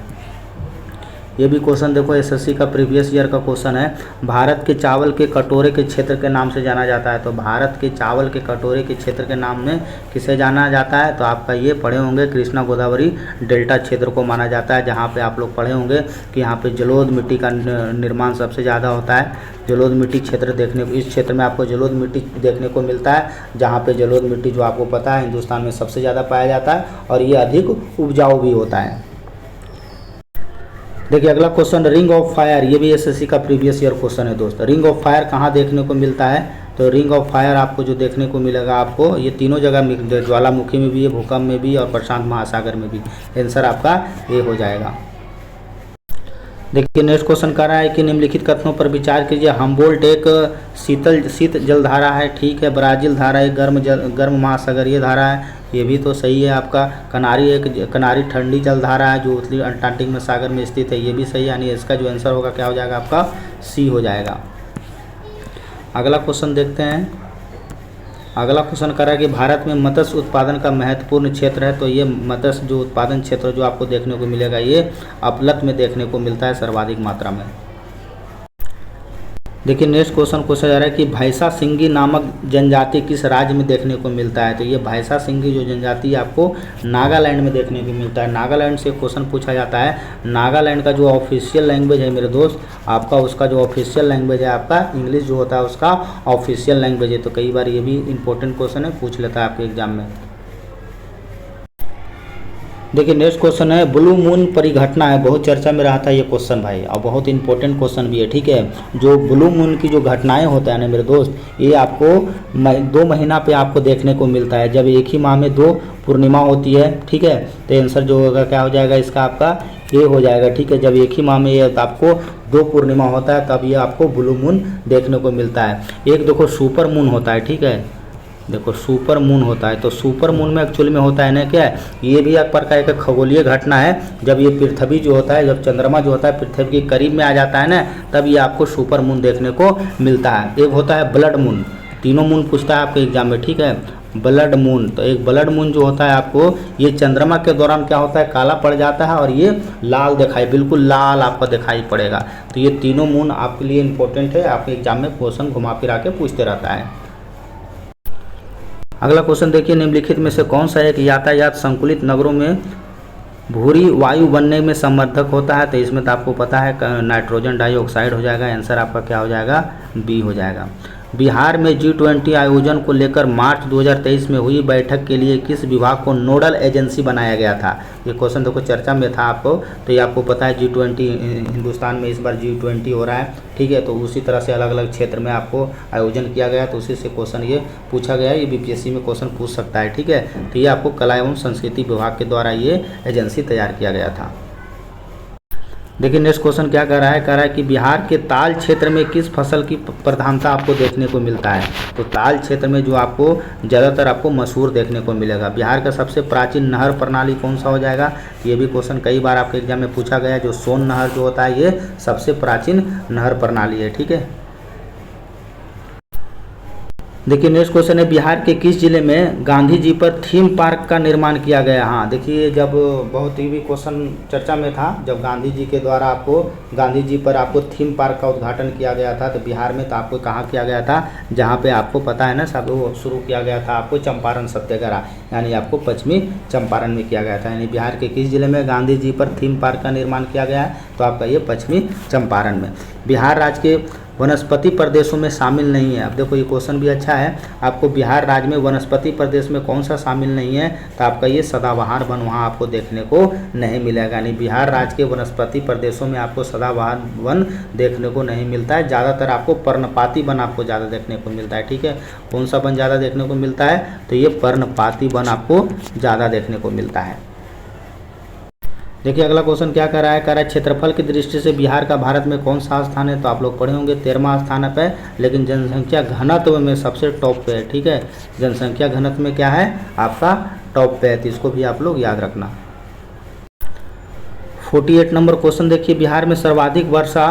Speaker 1: ये भी क्वेश्चन देखो एसएससी का प्रीवियस ईयर का क्वेश्चन है। भारत के चावल के कटोरे के क्षेत्र के नाम से जाना जाता है। तो भारत के चावल के कटोरे के क्षेत्र के नाम में किसे जाना जाता है, तो आपका ये पढ़े होंगे कृष्णा गोदावरी डेल्टा क्षेत्र को माना जाता है। जहाँ पे आप लोग पढ़े होंगे कि यहाँ पे जलोढ़ मिट्टी का निर्माण सबसे ज़्यादा होता है। जलोढ़ मिट्टी क्षेत्र देखने को, इस क्षेत्र में आपको जलोढ़ मिट्टी देखने को मिलता है, जहाँ पे जलोढ़ मिट्टी जो आपको पता है हिंदुस्तान में सबसे ज़्यादा पाया जाता है और ये अधिक उपजाऊ भी होता है। देखिए अगला क्वेश्चन, रिंग ऑफ फायर, ये भी एसएससी का प्रीवियस ईयर क्वेश्चन है दोस्त। रिंग ऑफ फायर कहाँ देखने को मिलता है, तो रिंग ऑफ फायर आपको जो देखने को मिलेगा, आपको ये तीनों जगह, ज्वालामुखी में भी है, भूकंप में भी और प्रशांत महासागर में भी। आंसर आपका ये हो जाएगा। देखिए नेक्स्ट क्वेश्चन कर रहा है कि निम्नलिखित कथनों पर विचार कीजिए। हम्बोल्ट एक शीत जलधारा है, ठीक है। ब्राज़ील धारा एक गर्म महासागरीय धारा है, ये भी तो सही है आपका। कनारी ठंडी जलधारा है जो उत्तरी अंटार्कटिक में सागर में स्थित है, ये भी सही है। यानी इसका जो आंसर होगा क्या हो जाएगा आपका, सी हो जाएगा। अगला क्वेश्चन देखते हैं। अगला क्वेश्चन कर रहा है कि भारत में मत्स्य उत्पादन का महत्वपूर्ण क्षेत्र है। तो ये मत्स्य जो उत्पादन क्षेत्र जो आपको देखने को मिलेगा, ये अपलत में देखने को मिलता है सर्वाधिक मात्रा में। देखिए नेक्स्ट क्वेश्चन पूछा जा रहा है कि भैंसा सिंगी नामक जनजाति किस राज्य में देखने को मिलता है। तो ये भैंसा सिंगी जो जनजाति आपको नागालैंड में देखने को मिलता है। नागालैंड से क्वेश्चन पूछा जाता है। नागालैंड का जो ऑफिशियल लैंग्वेज है मेरे दोस्त, आपका उसका जो ऑफिशियल लैंग्वेज है, आपका इंग्लिश जो होता है उसका ऑफिशियल लैंग्वेज है। तो कई बार ये भी इंपॉर्टेंट क्वेश्चन है, पूछ लेता है आपके एग्जाम में। देखिए नेक्स्ट क्वेश्चन है, ब्लू मून परिघटना है, बहुत चर्चा में रहा था ये क्वेश्चन भाई, और बहुत इंपॉर्टेंट क्वेश्चन भी है, ठीक है। जो ब्लू मून की जो घटनाएं होता है ना मेरे दोस्त, ये आपको 2 महीना पे आपको देखने को मिलता है, जब एक ही माह में 2 पूर्णिमा होती है, ठीक है। तो आंसर जो होगा क्या हो जाएगा इसका, आपका ये हो जाएगा, ठीक है। जब एक ही माह में ये आपको 2 पूर्णिमा होता है, तब ये आपको ब्लू मून देखने को मिलता है। एक देखो सुपर मून होता है, ठीक है, देखो सुपर मून होता है। तो सुपर मून में एक्चुअली में होता है ना क्या है, ये भी एक प्रकार का खगोलीय घटना है। जब ये पृथ्वी जो होता है, जब चंद्रमा जो होता है पृथ्वी के करीब में आ जाता है ना, तब ये आपको सुपर मून देखने को मिलता है। एक होता है ब्लड मून, तीनों मून पूछता है आपके एग्जाम में, ठीक है। ब्लड मून, तो एक ब्लड मून जो होता है आपको, ये चंद्रमा के दौरान क्या होता है, काला पड़ जाता है और ये लाल दिखाई, बिल्कुल लाल आपको दिखाई पड़ेगा। तो ये तीनों मून आपके लिए इंपॉर्टेंट है, आपके एग्जाम में क्वेश्चन घुमा फिरा के पूछते रहता है। अगला क्वेश्चन देखिए, निम्नलिखित में से कौन सा एक यातायात संकुलित नगरों में भूरी वायु बनने में समर्थक होता है। तो इसमें तो आपको पता है नाइट्रोजन डाइऑक्साइड हो जाएगा। आंसर आपका क्या हो जाएगा, बी हो जाएगा। बिहार में G20 आयोजन को लेकर मार्च 2023 में हुई बैठक के लिए किस विभाग को नोडल एजेंसी बनाया गया था। ये क्वेश्चन देखो चर्चा में था आपको, तो ये आपको पता है G20 हिंदुस्तान में इस बार G20 हो रहा है, ठीक है। तो उसी तरह से अलग अलग क्षेत्र में आपको आयोजन किया गया, तो उसी से क्वेश्चन ये पूछा गया है। ये बीपीएससी में क्वेश्चन पूछ सकता है, ठीक है। तो ये आपको कला एवं संस्कृति विभाग के द्वारा ये एजेंसी तैयार किया गया था। देखिए नेक्स्ट क्वेश्चन क्या कर रहा है, कह रहा है कि बिहार के ताल क्षेत्र में किस फसल की प्रधानता आपको देखने को मिलता है। तो ताल क्षेत्र में जो आपको ज़्यादातर आपको मसूर देखने को मिलेगा। बिहार का सबसे प्राचीन नहर प्रणाली कौन सा हो जाएगा, ये भी क्वेश्चन कई बार आपके एग्जाम में पूछा गया है। जो सोन नहर जो होता है, ये सबसे प्राचीन नहर प्रणाली है, ठीक है। देखिए नेक्स्ट क्वेश्चन है, बिहार के किस जिले में गांधी जी पर थीम पार्क का निर्माण किया गया। हाँ देखिए, जब बहुत ही भी क्वेश्चन चर्चा में था, जब गांधी जी के द्वारा गांधी जी पर आपको थीम पार्क का उद्घाटन किया गया था, तो बिहार में तो आपको कहाँ किया गया था, जहाँ पे आपको पता है ना सब वो शुरू किया गया था आपको चंपारण सत्याग्रह, यानी आपको पश्चिमी चंपारण में किया गया था। यानी बिहार के किस जिले में गांधी जी पर थीम पार्क का निर्माण किया गया है, तो आपका ये पश्चिमी चंपारण में। बिहार राज्य के वनस्पति प्रदेशों में शामिल नहीं है। अब देखो ये क्वेश्चन भी अच्छा है, आपको बिहार राज्य में वनस्पति प्रदेश में कौन सा शामिल नहीं है, तो आपका ये सदाबहार वन वहाँ आपको देखने को नहीं मिलेगा। यानी बिहार राज्य के वनस्पति प्रदेशों में आपको सदाबहार वन देखने को नहीं मिलता है। ज़्यादातर आपको पर्णपाती वन आपको ज़्यादा देखने को मिलता है, ठीक है। कौन सा वन ज़्यादा देखने को मिलता है, तो ये पर्णपाती वन आपको ज़्यादा देखने को मिलता है। देखिए अगला क्वेश्चन क्या कर रहा है, कह रहा है क्षेत्रफल की दृष्टि से बिहार का भारत में कौन सा स्थान है। तो आप लोग पढ़े होंगे 13वां स्थान पे, लेकिन जनसंख्या घनत्व में सबसे टॉप पे है, ठीक है। जनसंख्या घनत्व में क्या है आपका टॉप पे है, तो इसको भी आप लोग याद रखना। 48 नंबर क्वेश्चन देखिए, बिहार में सर्वाधिक वर्षा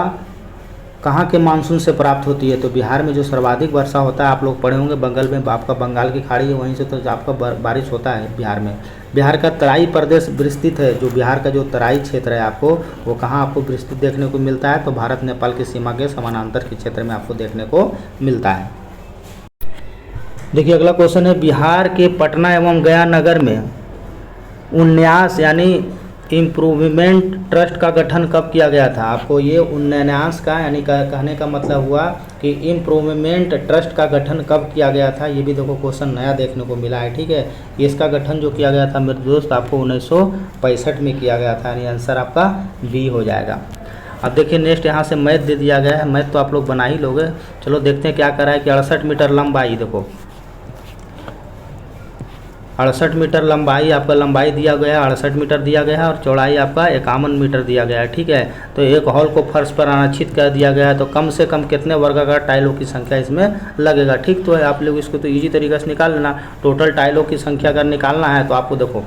Speaker 1: कहाँ के मानसून से प्राप्त होती है? तो बिहार में जो सर्वाधिक वर्षा होता है, आप लोग पढ़े होंगे, बंगाल में आपका बंगाल की खाड़ी है, वहीं से तो आपका बारिश होता है बिहार में। बिहार का तराई प्रदेश विस्तृत है, जो बिहार का जो तराई क्षेत्र है आपको, वो कहाँ आपको विस्तृत देखने को मिलता है? तो भारत नेपाल की सीमा के समानांतर के क्षेत्र में आपको देखने को मिलता है। देखिए अगला क्वेश्चन है, बिहार के पटना एवं गया नगर में उन्यास यानी इम्प्रूवमेंट ट्रस्ट का गठन कब किया गया था? आपको ये उन्यास का यानी कहने का मतलब हुआ कि इम्प्रूवमेंट ट्रस्ट का गठन कब किया गया था। ये भी देखो क्वेश्चन नया देखने को मिला है, ठीक है। इसका गठन जो किया गया था मेरे दोस्त, आपको 1965 में किया गया था, यानी आंसर आपका बी हो जाएगा। अब देखिए नेक्स्ट यहाँ से मैथ दे दिया गया है, मैथ तो आप लोग बना ही लोगे। चलो देखते हैं क्या करा है कि 68 मीटर लंबाई, देखो 68 मीटर लंबाई, आपका लंबाई दिया गया है 68 मीटर दिया गया है, और चौड़ाई आपका 51 मीटर दिया गया है, ठीक है। तो एक हॉल को फर्श पर आरक्षित कर दिया गया है, तो कम से कम कितने वर्गाकार टाइलों की संख्या इसमें लगेगा? ठीक तो है, आप लोग इसको तो इजी तरीके से निकाल लेना। टोटल टाइलों की संख्या अगर निकालना है तो आपको देखो,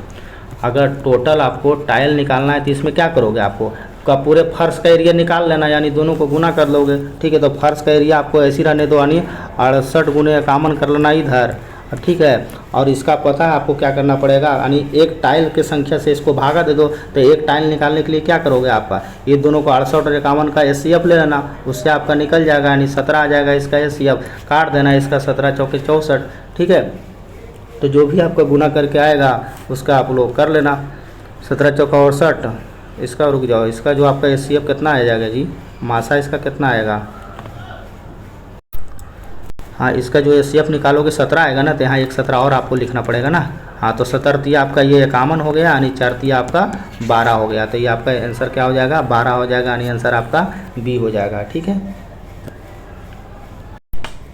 Speaker 1: अगर टोटल आपको टाइल निकालना है तो इसमें क्या करोगे, आपको का पूरे फर्श का एरिया निकाल लेना, यानी दोनों को गुना कर लोगे, ठीक है। तो फर्श का एरिया आपको ऐसी रहने दो, यानी 68 गुने 51 कर लेना इधर, ठीक है। और इसका पता है आपको क्या करना पड़ेगा, यानी एक टाइल की संख्या से इसको भागा दे दो, तो एक टाइल निकालने के लिए क्या करोगे, आपका ये दोनों को 68 और 51 का एचसीएफ ले लेना, उससे आपका निकल जाएगा, यानी 17 आ जाएगा इसका एचसीएफ, काट देना इसका 17 चौके 64, ठीक है। तो जो भी आपका गुना करके आएगा उसका आप लोग कर लेना, 17 चौका 68, इसका रुक जाओ, इसका जो आपका एचसीएफ कितना आ जाएगा जी, मासा इसका कितना आएगा, हाँ इसका जो एचसीएफ निकालोगे 17 आएगा ना, तो यहाँ एक 17 और आपको लिखना पड़ेगा ना। हाँ तो 17 तिया आपका ये 51 हो गया, यानी 4 तिया आपका 12 हो गया, तो ये आपका आंसर क्या हो जाएगा, 12 हो जाएगा, यानी आंसर आपका बी हो जाएगा, ठीक है।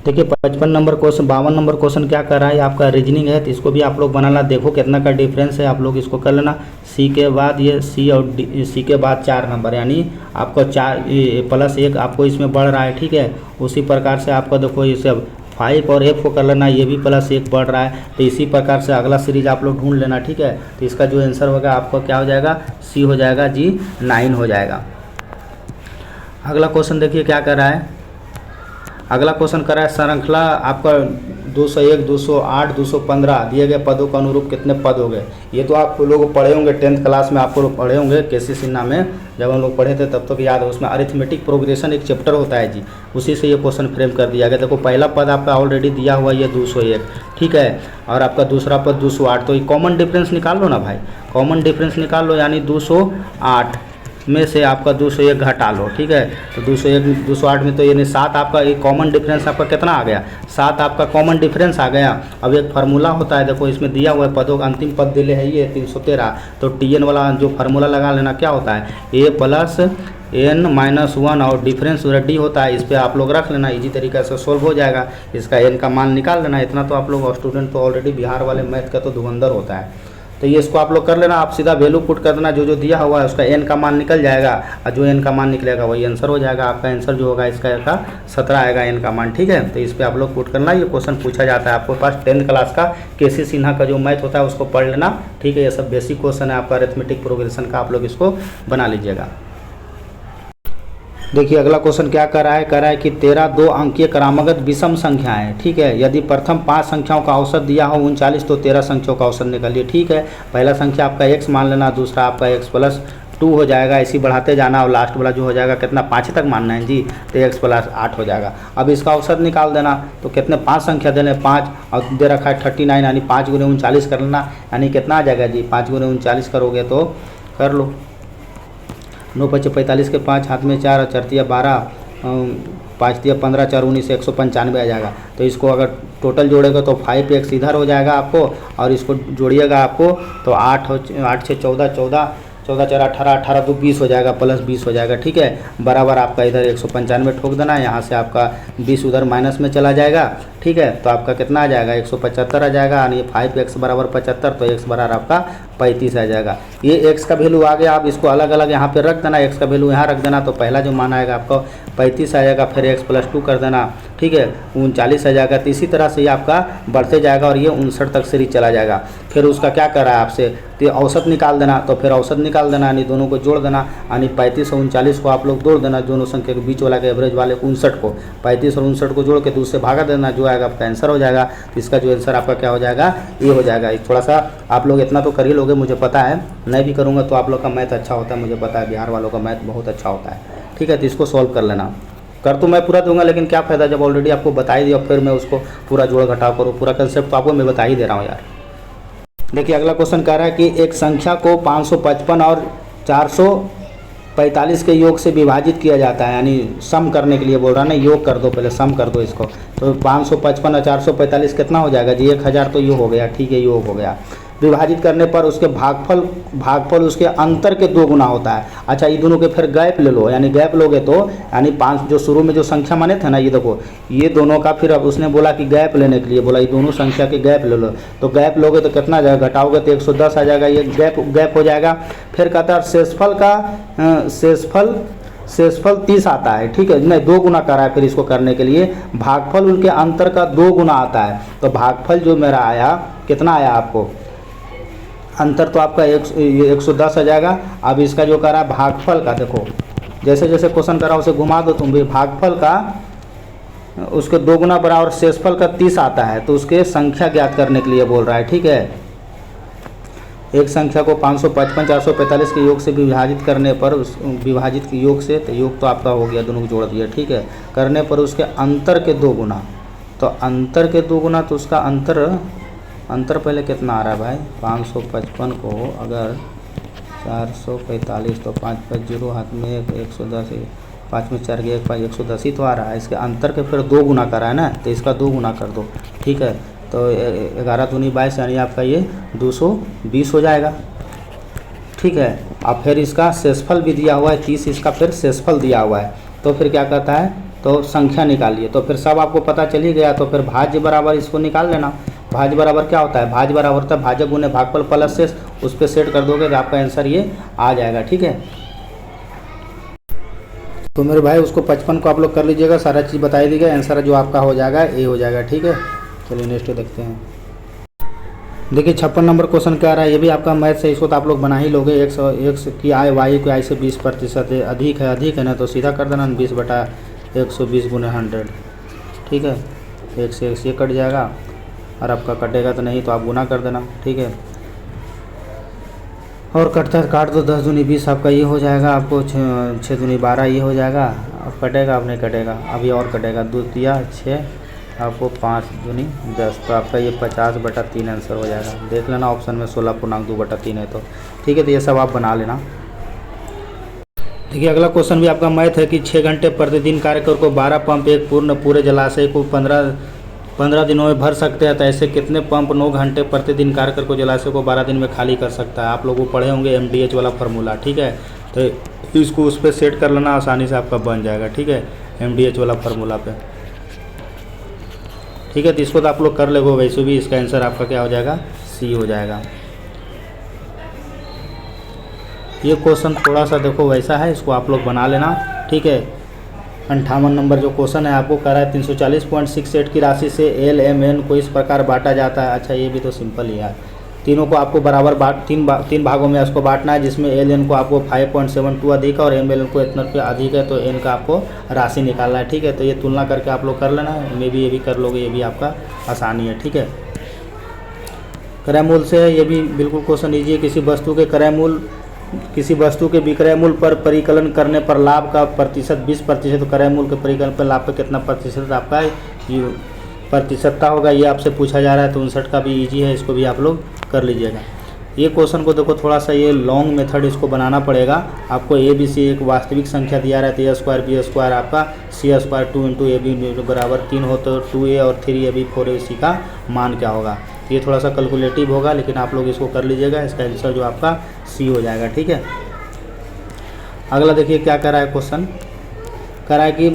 Speaker 1: देखिए 55 नंबर क्वेश्चन, 52 नंबर क्वेश्चन क्या कर रहा है, आपका रीजनिंग है, तो इसको भी आप लोग बनाना, देखो कितना का डिफरेंस है, आप लोग इसको कर लेना। सी के बाद ये सी और सी के बाद 4 नंबर, यानी आपको 4 +1 आपको इसमें बढ़ रहा है, ठीक है। उसी प्रकार से आपको देखो ये सब 5 और F को कर लेना, ये भी +1 बढ़ रहा है, तो इसी प्रकार से अगला सीरीज आप लोग ढूंढ लेना, ठीक है। तो इसका जो आंसर होगा आपको क्या हो जाएगा, सी हो जाएगा जी, 9 हो जाएगा। अगला क्वेश्चन देखिए क्या कर रहा है, अगला क्वेश्चन कर रहा है श्रृंखला आपका 201, 208, 215 दिए गए पदों के अनुरूप कितने पद हो गए। ये तो आप लोग पढ़े होंगे 10th क्लास में, आपको पढ़े होंगे केसी सिन्हा में, जब हम लोग पढ़े थे तब तक याद है। उसमें अरिथमेटिक प्रोग्रेशन एक चैप्टर होता है जी, उसी से ये क्वेश्चन फ्रेम कर दिया गया। देखो पहला पद आपका ऑलरेडी दिया हुआ ये 201, ठीक है, और आपका दूसरा पद 208, तो ये कॉमन डिफरेंस निकाल लो ना भाई, कॉमन डिफरेंस निकाल लो, यानी 208 में से आपका 201 घटा लो, ठीक है। तो 201 208 में तो यानी 7 आपका एक कॉमन डिफरेंस आपका कितना आ गया, 7 आपका कॉमन डिफरेंस आ गया। अब एक फार्मूला होता है, देखो इसमें दिया हुआ है पदों का अंतिम पद दिले है ये 313, तो TN वाला जो फार्मूला लगा लेना, क्या होता है A + n-1 और डिफरेंस D होता है, इस पर आप लोग रख लेना, इजी तरीके से सोल्व हो जाएगा। इसका n का मान निकाल लेना, इतना तो आप लोग स्टूडेंट तो ऑलरेडी बिहार वाले मैथ का तो धुरंधर होता है, तो ये इसको आप लोग कर लेना। आप सीधा वैल्यू पुट कर देना, जो दिया हुआ है उसका n का मान निकल जाएगा, और जो n का मान निकलेगा वही आंसर हो जाएगा। आपका आंसर जो होगा इसका 17 आएगा n का मान, ठीक है। तो इस पर आप लोग पुट करना, ये क्वेश्चन पूछा जाता है आपको पास 10th क्लास का केसी सिन्हा का जो मैथ होता है उसको पढ़ लेना, ठीक है। ये सब बेसिक क्वेश्चन है आपका अरिथमेटिक प्रोग्रेशन का, आप लोग इसको बना लीजिएगा। देखिए अगला क्वेश्चन क्या कर रहा है कि 13 2 अंकीय क्रमागत विषम संख्या है, ठीक है। यदि प्रथम 5 संख्याओं का औसत दिया हो 39, तो 13 संख्याओं का औसत निकालिए, ठीक है। पहला संख्या आपका x मान लेना, दूसरा आपका x + 2 हो जाएगा, इसी बढ़ाते जाना, और लास्ट वाला जो हो जाएगा कितना 5 तक मानना है जी, तो x + 8 हो जाएगा। अब इसका औसत निकाल देना, तो कितने 5 संख्या देने 5 और दे रखा है 39, यानी 5 × 39 कर लेना, यानी कितना आ जाएगा जी, 5 × 39 करोगे तो कर लो, 9 × 5 = 45 के 5 हाथ में 4 और 4 × 12 5 × 15 4 19 195 आ जाएगा। तो इसको अगर टोटल जोड़ेगा तो 5x इधर हो जाएगा आपको, और इसको जोड़िएगा आपको तो 8 6 14 14 14 4 18 18 2 20 हो जाएगा, +20 हो जाएगा, ठीक है। बराबर आपका इधर 195 ठोक देना है, यहाँ से आपका 20 उधर माइनस में चला जाएगा, ठीक है। तो आपका कितना आ जाएगा 175 आ जाएगा, यानी 5x = 75, तो x बराबर आपका 35 आ जाएगा। ये x का वैल्यू आ गया, आप इसको अलग अलग यहाँ पे रख देना, x का वैल्यू यहाँ रख देना, तो पहला जो मान आएगा आपको 35 आ जाएगा, फिर x + 2 कर देना, ठीक है, 39 आ जाएगा। तो इसी तरह से ये आपका बढ़ते जाएगा और ये 59 तक सीरीज चला जाएगा। फिर उसका क्या कर रहा है आपसे, तो औसत निकाल देना, तो फिर औसत निकाल देना यानी दोनों को जोड़ देना, यानी 35 और 39 को आप लोग जोड़ देना, दोनों संख्या के बीच वाला के एवरेज वाले 59 को, 35 और 59 को जोड़ के 2 से भागा देना, जो आएगा आपका आंसर हो जाएगा। तो इसका जो आंसर आपका क्या हो जाएगा, ये हो जाएगा। थोड़ा सा आप लोग इतना तो कर ही लोगे, मुझे पता है, नहीं भी करूँगा तो आप लोग का मैथ अच्छा होता है, मुझे पता है बिहार वालों का मैथ बहुत अच्छा होता है। ठीक है, तो इसको सॉल्व कर लेना। कर तो मैं पूरा दूंगा, लेकिन क्या फ़ायदा जब ऑलरेडी आपको बता ही दिया, फिर मैं उसको पूरा जोड़ घटाव करूँ। पूरा कंसेप्ट तो आपको मैं बता ही दे रहा हूँ यार। देखिए अगला क्वेश्चन कह रहा है कि एक संख्या को 555 और 445 के योग से विभाजित किया जाता है, यानी सम करने के लिए बोल रहा है ना, योग कर दो, पहले सम कर दो इसको। तो 555 और 445 कितना हो जाएगा जी, 1000 तो ये हो गया, ठीक है, योग हो गया। विभाजित करने पर उसके भागफल उसके अंतर के 2 गुना होता है। अच्छा, ये दोनों के फिर गैप ले लो, यानी गैप लोगे तो यानी 5 जो शुरू में जो संख्या माने थे ना, ये देखो ये दोनों का, फिर अब उसने बोला कि गैप लेने के लिए बोला ये दोनों संख्या के गैप ले लो, तो गैप लोगे तो कितना आ जाएगा, घटाओगे तो 110 आ जाएगा, ये गैप हो जाएगा। फिर कहता है शेषफल 30 आता है, ठीक है, नहीं 2 गुना करा है, फिर इसको करने के लिए भागफल उनके अंतर का 2 गुना आता है। तो भागफल जो मेरा आया, कितना आया आपको, अंतर तो आपका 110 आ जाएगा। अब इसका जो करा भागफल का, देखो जैसे जैसे क्वेश्चन करा उसे घुमा दो तुम भी, भागफल का उसके 2 गुना बराबर शेषफल का 30 आता है, तो उसके संख्या ज्ञात करने के लिए बोल रहा है। ठीक है, एक संख्या को 555 445 के योग से विभाजित करने पर उस विभाजित के योग से, तो योग तो आपका हो गया, दोनों को जोड़ दिया, ठीक है, करने पर उसके अंतर के 2 गुना, तो अंतर के 2 गुना, तो उसका अंतर पहले कितना आ रहा है भाई, 555 को अगर 445, तो 5 5 0 हाथ में 110, 5 में 4 गए 1 5 110 ही तो आ रहा है। इसके अंतर के फिर 2 गुना करा है ना, तो इसका 2 गुना कर दो, ठीक है, तो 11 दूनी 22 यानी आपका ये 220 हो जाएगा। ठीक है, अब फिर इसका शेषफल भी दिया हुआ है 30, इसका फिर शेषफल दिया हुआ है, तो फिर क्या कहता है, तो संख्या निकालिए, तो फिर सब आपको पता चल ही गया, तो फिर भाज्य बराबर इसको निकाल लेना। भाज्य बराबर क्या होता है, भाज्य बराबर होता है भाजक गुने भागफल प्लस शेष, उस पर सेट कर दोगे तो आपका आंसर ये आ जाएगा। ठीक है, तो मेरे भाई उसको 55 को आप लोग कर लीजिएगा, सारा चीज़ बताई दी गई, आंसर जो आपका हो जाएगा ए हो जाएगा। ठीक है, चलिए नेक्स्ट देखते हैं। देखिए 56 नंबर क्वेश्चन क्या रहा है, ये भी आपका मैथ है, इसको तो आप लोग बना ही लोगे। 100 की आय वाई की आय से 20% अधिक है ना, तो सीधा कर देना 20/120 गुने 100। ठीक है, 1 से 1 ये कट जाएगा, और आपका कटेगा तो नहीं, तो आप गुना कर देना। ठीक है, और कटता काट दो, 10 दूनी 20 आपका ये हो जाएगा, आपको 6 दूनी 12 ये हो जाएगा, अब कटेगा, अब नहीं कटेगा, अभी और कटेगा, 2 तिया 6, आपको 5 दूनी 10, तो आपका ये 50/3 आंसर हो जाएगा। देख लेना ऑप्शन में 16.2/3 है, तो ठीक है, तो ये सब आप बना लेना। देखिए अगला क्वेश्चन भी आपका मैथ है कि 6 घंटे प्रतिदिन कार्य कर को 12 पंप एक पूरे जलाशय को 15 दिनों में भर सकते हैं, तो ऐसे कितने पंप 9 घंटे प्रतिदिन कार्य कर को जलाशय को 12 दिन में खाली कर सकता है। आप लोगों को पढ़े होंगे MDH वाला फार्मूला। ठीक है, तो इसको उस पर सेट कर लेना, आसानी से आपका बन जाएगा। ठीक है, MDH वाला फार्मूला पे। ठीक है, तो इसको तो आप लोग कर लेगो, वैसे भी इसका आंसर आपका क्या हो जाएगा, C हो जाएगा। ये क्वेश्चन थोड़ा सा देखो वैसा है, इसको आप लोग बना लेना। ठीक है, 58 नंबर जो क्वेश्चन है आपको कह रहा है 340.68 की राशि से LMN को इस प्रकार बांटा जाता है। अच्छा, ये भी तो सिंपल ही है, तीनों को आपको बराबर तीन भागों में इसको बांटना है, जिसमें LN को आपको 5.72 अधिक है और MLN को इतना रुपया अधिक है, तो N का आपको राशि निकालना है। ठीक है, तो ये तुलना करके आप लोग कर लेना, मैं भी ये भी कर लोगे, ये भी आपका आसानी है। ठीक है, क्रय मूल्य से है, ये भी बिल्कुल क्वेश्चन ईजी है। किसी वस्तु के विक्रय मूल्य पर परिकलन करने पर लाभ का प्रतिशत 20%, तो क्रय मूल्य के परिकलन पर लाभ का कितना प्रतिशत आपका ये प्रतिशतता होगा, ये आपसे पूछा जा रहा है। तो 59 का भी इजी है, इसको भी आप लोग कर लीजिएगा। ये क्वेश्चन को देखो थोड़ा सा ये लॉन्ग मेथड इसको बनाना पड़ेगा आपको। ABC एक वास्तविक संख्या दिया रहा है, तो A² B² आपका C² 2 × AB बराबर 3 हो, तो 2A और 3AB 4AC का मान क्या होगा। ये थोड़ा सा कैलकुलेटिव होगा, लेकिन आप लोग इसको कर लीजिएगा, इसका आंसर जो आपका C हो जाएगा। ठीक है, अगला देखिए क्या कर रहा है क्वेश्चन, कह रहा है कि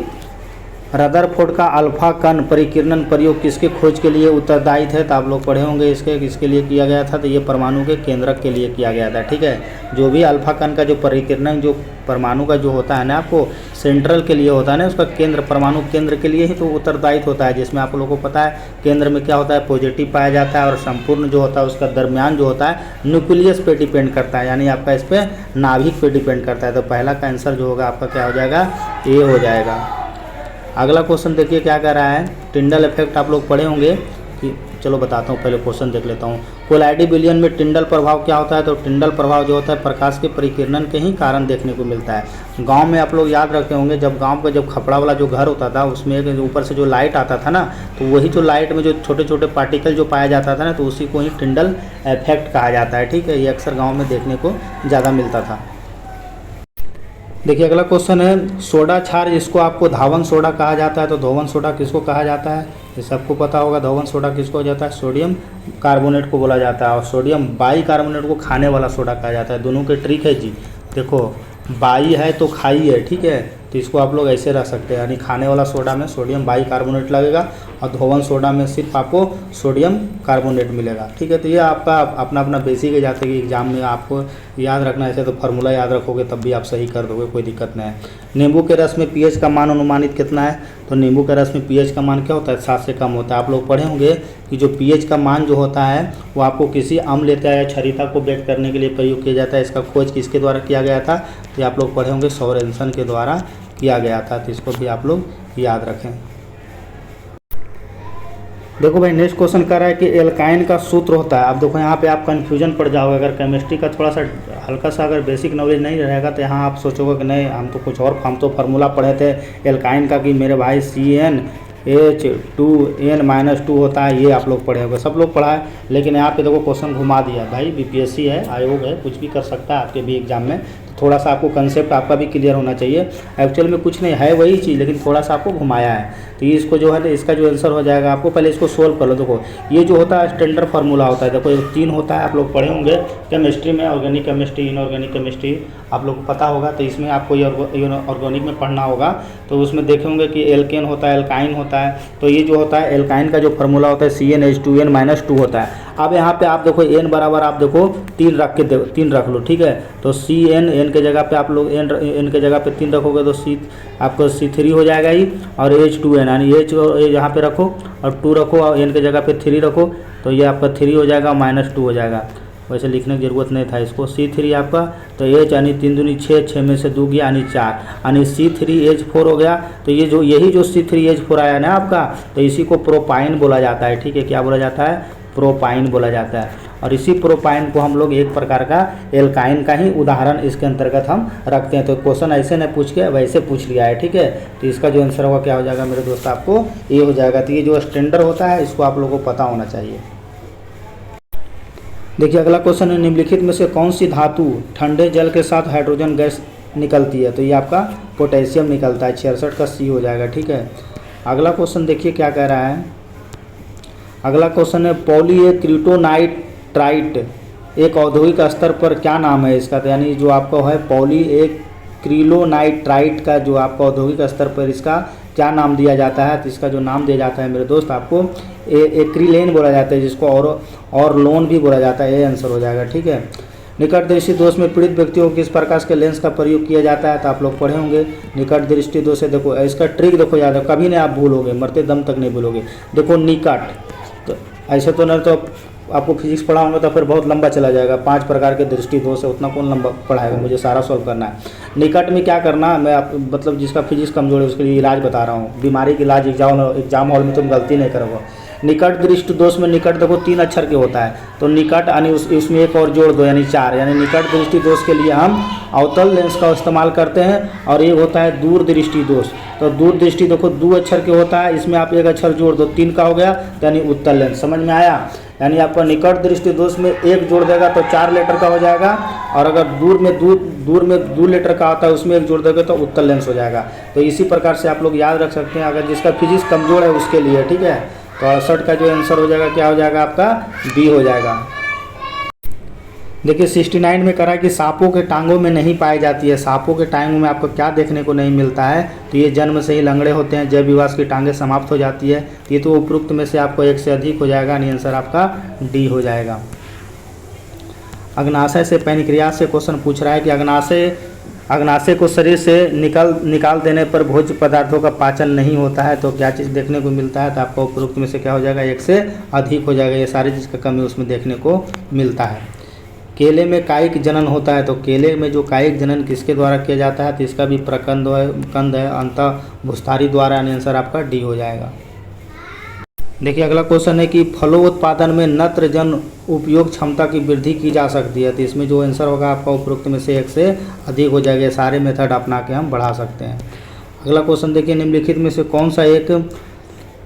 Speaker 1: रदरफोर्ड का अल्फा कण परिकिरण प्रयोग किसके खोज के लिए उत्तरदायी थे? तो आप लोग पढ़े होंगे किसके लिए किया गया था? तो ये परमाणु के केंद्रक के लिए किया गया था। ठीक है, जो भी अल्फा कण का जो परिकिरण जो परमाणु का जो होता है ना, आपको सेंट्रल के लिए होता है ना, उसका केंद्र परमाणु केंद्र के लिए ही तो उत्तरदायित्व होता है, जिसमें आप लोगों को पता है केंद्र में क्या होता है, पॉजिटिव पाया जाता है, और संपूर्ण जो होता है उसका दरमियान जो होता है न्यूक्लियस पे डिपेंड करता है, यानी आपका इस पर नाभिक पे डिपेंड करता है। तो पहला का आंसर जो होगा आपका क्या हो जाएगा? ए हो जाएगा। अगला क्वेश्चन देखिए क्या कह रहा है, टिंडल इफेक्ट आप लोग पढ़े होंगे कि, चलो बताता हूँ, पहले क्वेश्चन देख लेता हूँ। कोलाइडी विलयन में टिंडल प्रभाव क्या होता है? तो टिंडल प्रभाव जो होता है प्रकाश के परिकिरण के ही कारण देखने को मिलता है। गांव में आप लोग याद रखते होंगे, जब गांव का जब खपड़ा वाला जो घर होता था उसमें ऊपर से जो लाइट आता था ना, तो वही जो लाइट में जो छोटे छोटे पार्टिकल जो पाया जाता था ना, तो उसी को ही टिंडल इफेक्ट कहा जाता है। ठीक है, ये अक्सर गाँव में देखने को ज़्यादा मिलता था। देखिए अगला क्वेश्चन है, सोडा क्षार जिसको आपको धावन सोडा कहा जाता है, तो धोवन सोडा किसको कहा जाता है? ये सबको पता होगा। धोवन सोडा किसको हो जाता है? सोडियम कार्बोनेट को बोला जाता है, और सोडियम बाई कार्बोनेट को खाने वाला सोडा कहा जाता है। दोनों के ट्रिक है जी। देखो बाई है तो खाई है, ठीक है, तो इसको आप लोग ऐसे रख सकते हैं, यानी खाने वाला सोडा में सोडियम बाई कार्बोनेट लगेगा और धोवन सोडा में सिर्फ आपको सोडियम कार्बोनेट मिलेगा। ठीक है, तो ये आपका अपना अपना बेसिक है, जाते कि एग्जाम में आपको याद रखना, ऐसे तो फार्मूला याद रखोगे तब भी आप सही कर दोगे, कोई दिक्कत नहीं है। नींबू के रस में पीएच का मान अनुमानित कितना है? तो नींबू के रस में पीएच का मान क्या होता है? 7 से कम होता है। आप लोग पढ़े होंगे कि जो पीएच का मान जो होता है वो आपको किसी अम्लता या क्षारीयता को व्यक्त करने के लिए प्रयोग किया जाता है। इसका खोज किसके द्वारा किया गया था? तो आप लोग पढ़े होंगे सोरेनसन के द्वारा किया गया था, तो इसको भी आप लोग याद रखें। देखो भाई नेक्स्ट क्वेश्चन कर रहा है कि एल्काइन का सूत्र होता है। अब देखो यहाँ पे आप कंफ्यूजन पड़ जाओगे, अगर केमिस्ट्री का थोड़ा सा हल्का सा अगर बेसिक नॉलेज नहीं रहेगा तो यहाँ आप सोचोगे कि नहीं हम तो कुछ और, हम तो फार्मूला पढ़े थे एल्काइन का कि मेरे भाई CnH2n-2 होता है, ये आप लोग पढ़े होंगे, सब लोग पढ़ा है। लेकिन यहाँ पे देखो क्वेश्चन घुमा दिया भाई, BPSC है, आयोग है, कुछ भी कर सकता है आपके भी एग्जाम में, थोड़ा सा आपको कंसेप्ट आपका भी क्लियर होना चाहिए। एक्चुअल में कुछ नहीं है वही चीज़, लेकिन थोड़ा सा आपको घुमाया है। तो ये इसको जो है ना, इसका जो आंसर हो जाएगा आपको, पहले इसको सोल्व कर लो। देखो ये जो होता है स्टैंडर्ड फार्मूला होता है, देखो ये 3 होता है, आप लोग पढ़े होंगे केमिस्ट्री में, ऑर्गेनिक केमिस्ट्री, इनऑर्गेनिक केमिस्ट्री आप लोग को पता होगा, तो इसमें आपको ये ऑर्गेनिक में पढ़ना होगा। तो उसमें देखे होंगे कि एल्केन होता है, एल्काइन होता है, तो ये जो होता है एल्काइन का जो फार्मूला होता है CnH2n-2 होता है। अब यहाँ पे आप देखो n बराबर आप देखो 3 रख लो, ठीक है, तो n के जगह पे आप लोग n के जगह पे 3 रखोगे तो आपको C3 हो जाएगा ही, और H2n यानी H यहाँ पे रखो और 2 रखो और n के जगह पे 3 रखो, तो ये आपका 3 हो जाएगा, -2 हो जाएगा। वैसे लिखने की ज़रूरत नहीं था इसको। C3 आपका तो H यानी 3 दूनी 6, 6 में से 2 गया यानी 4, यानी C3H4 हो गया। तो ये जो यही जो C3H4 आया ना आपका, तो इसी को प्रोपाइन बोला जाता है। ठीक है, क्या बोला जाता है? प्रोपाइन बोला जाता है। और इसी प्रोपाइन को हम लोग एक प्रकार का एल्काइन का ही उदाहरण इसके अंतर्गत हम रखते हैं। तो क्वेश्चन ऐसे न पूछ के वैसे पूछ लिया है, ठीक है। तो इसका जो आंसर होगा क्या हो जाएगा मेरे दोस्त? आपको ये हो जाएगा। तो ये जो स्टैंडर्ड होता है इसको आप लोगों को पता होना चाहिए। देखिए अगला क्वेश्चन है, निम्नलिखित में से कौन सी धातु ठंडे जल के साथ हाइड्रोजन गैस निकलती है? तो ये आपका पोटेशियम निकलता है, 66 का C हो जाएगा। ठीक है, अगला क्वेश्चन देखिए क्या कह रहा है। अगला क्वेश्चन है, पॉलीएक्रिटोनाइट्राइट एक औद्योगिक स्तर पर क्या नाम है इसका? तो यानी जो आपका है पॉलीएक्रिलोनाइट्राइट का जो आपका औद्योगिक स्तर पर इसका क्या नाम दिया जाता है? तो इसका जो नाम दिया जाता है मेरे दोस्त आपको एक्रिलेन बोला जाता है, जिसको और लोन भी बोला जाता है। ये आंसर हो जाएगा। ठीक है, निकट दृष्टि दोष में पीड़ित व्यक्तियों को किस प्रकार के लेंस का प्रयोग किया जाता है? तो आप लोग पढ़े होंगे निकट दृष्टि दोष है। देखो इसका ट्रिक देखो, याद है, कभी नहीं आप भूलोगे, मरते दम तक नहीं भूलोगे। देखो निकट, तो ऐसे तो नहीं तो आपको फिजिक्स पढ़ाऊंगा तो फिर बहुत लंबा चला जाएगा। 5 प्रकार के दृष्टि दोष है, उतना कौन लंबा पढ़ाएगा, मुझे सारा सॉल्व करना है। निकट में क्या करना है, मैं आप मतलब जिसका फिजिक्स कमजोर है उसके लिए इलाज बता रहा हूँ। बीमारी का इलाज एग्जाम हॉल में तुम गलती नहीं करोगे। निकट दृष्टि दोष में निकट देखो 3 अक्षर के होता है, तो निकट यानी उसमें एक और जोड़ दो यानी 4, यानी निकट दृष्टि दोष के लिए हम अवतल लेंस का इस्तेमाल करते हैं। और एक होता है दूर दृष्टि दोष, तो दूर दृष्टि देखो 2 अक्षर के होता है, इसमें आप एक अक्षर जोड़ दो, 3 का हो गया, यानी उत्तल लेंस। समझ में आया? यानी आपका निकट दृष्टि दोष में 1 जोड़ देगा तो 4 लेटर का हो जाएगा, और अगर दूर में 2 लेटर का आता है उसमें 1 जोड़ देगा तो उत्तल लेंस हो जाएगा। तो इसी प्रकार से आप लोग याद रख सकते हैं, अगर जिसका फिजिक्स कमजोर है उसके लिए। ठीक है, तो 68 का जो आंसर हो जाएगा क्या हो जाएगा आपका? B हो जाएगा। देखिए 69 में करा कि सांपों के टांगों में नहीं पाई जाती है। सांपों के टांगों में आपको क्या देखने को नहीं मिलता है, तो ये जन्म से ही लंगड़े होते हैं, जब विवाह की टांगें समाप्त हो जाती है। ये तो उपरोक्त में से आपको एक से अधिक हो जाएगा, यानी आंसर आपका डी हो जाएगा। अग्नाशय से पैनक्रियास से क्वेश्चन पूछ रहा है कि अग्नाशय को शरीर से निकाल देने पर भोज्य पदार्थों का पाचन नहीं होता है, तो क्या चीज़ देखने को मिलता है, तो आपको उपरोक्त में से क्या हो जाएगा, एक से अधिक हो जाएगा। ये सारी चीज़ का कमी उसमें देखने को मिलता है। केले में कायिक जनन होता है, तो केले में जो कायिक जनन किसके द्वारा किया जाता है, तो इसका भी प्रकंद है अंतः भूस्थारी द्वारा, यानी आंसर आपका डी हो जाएगा। देखिए अगला क्वेश्चन है कि फलोत्पादन में नत्रजन उपयोग क्षमता की वृद्धि की जा सकती है, तो इसमें जो आंसर होगा आपका उपरोक्त में से एक से अधिक हो जाएगा। सारे मेथड अपना के हम बढ़ा सकते हैं। अगला क्वेश्चन देखिए, निम्नलिखित में से कौन सा एक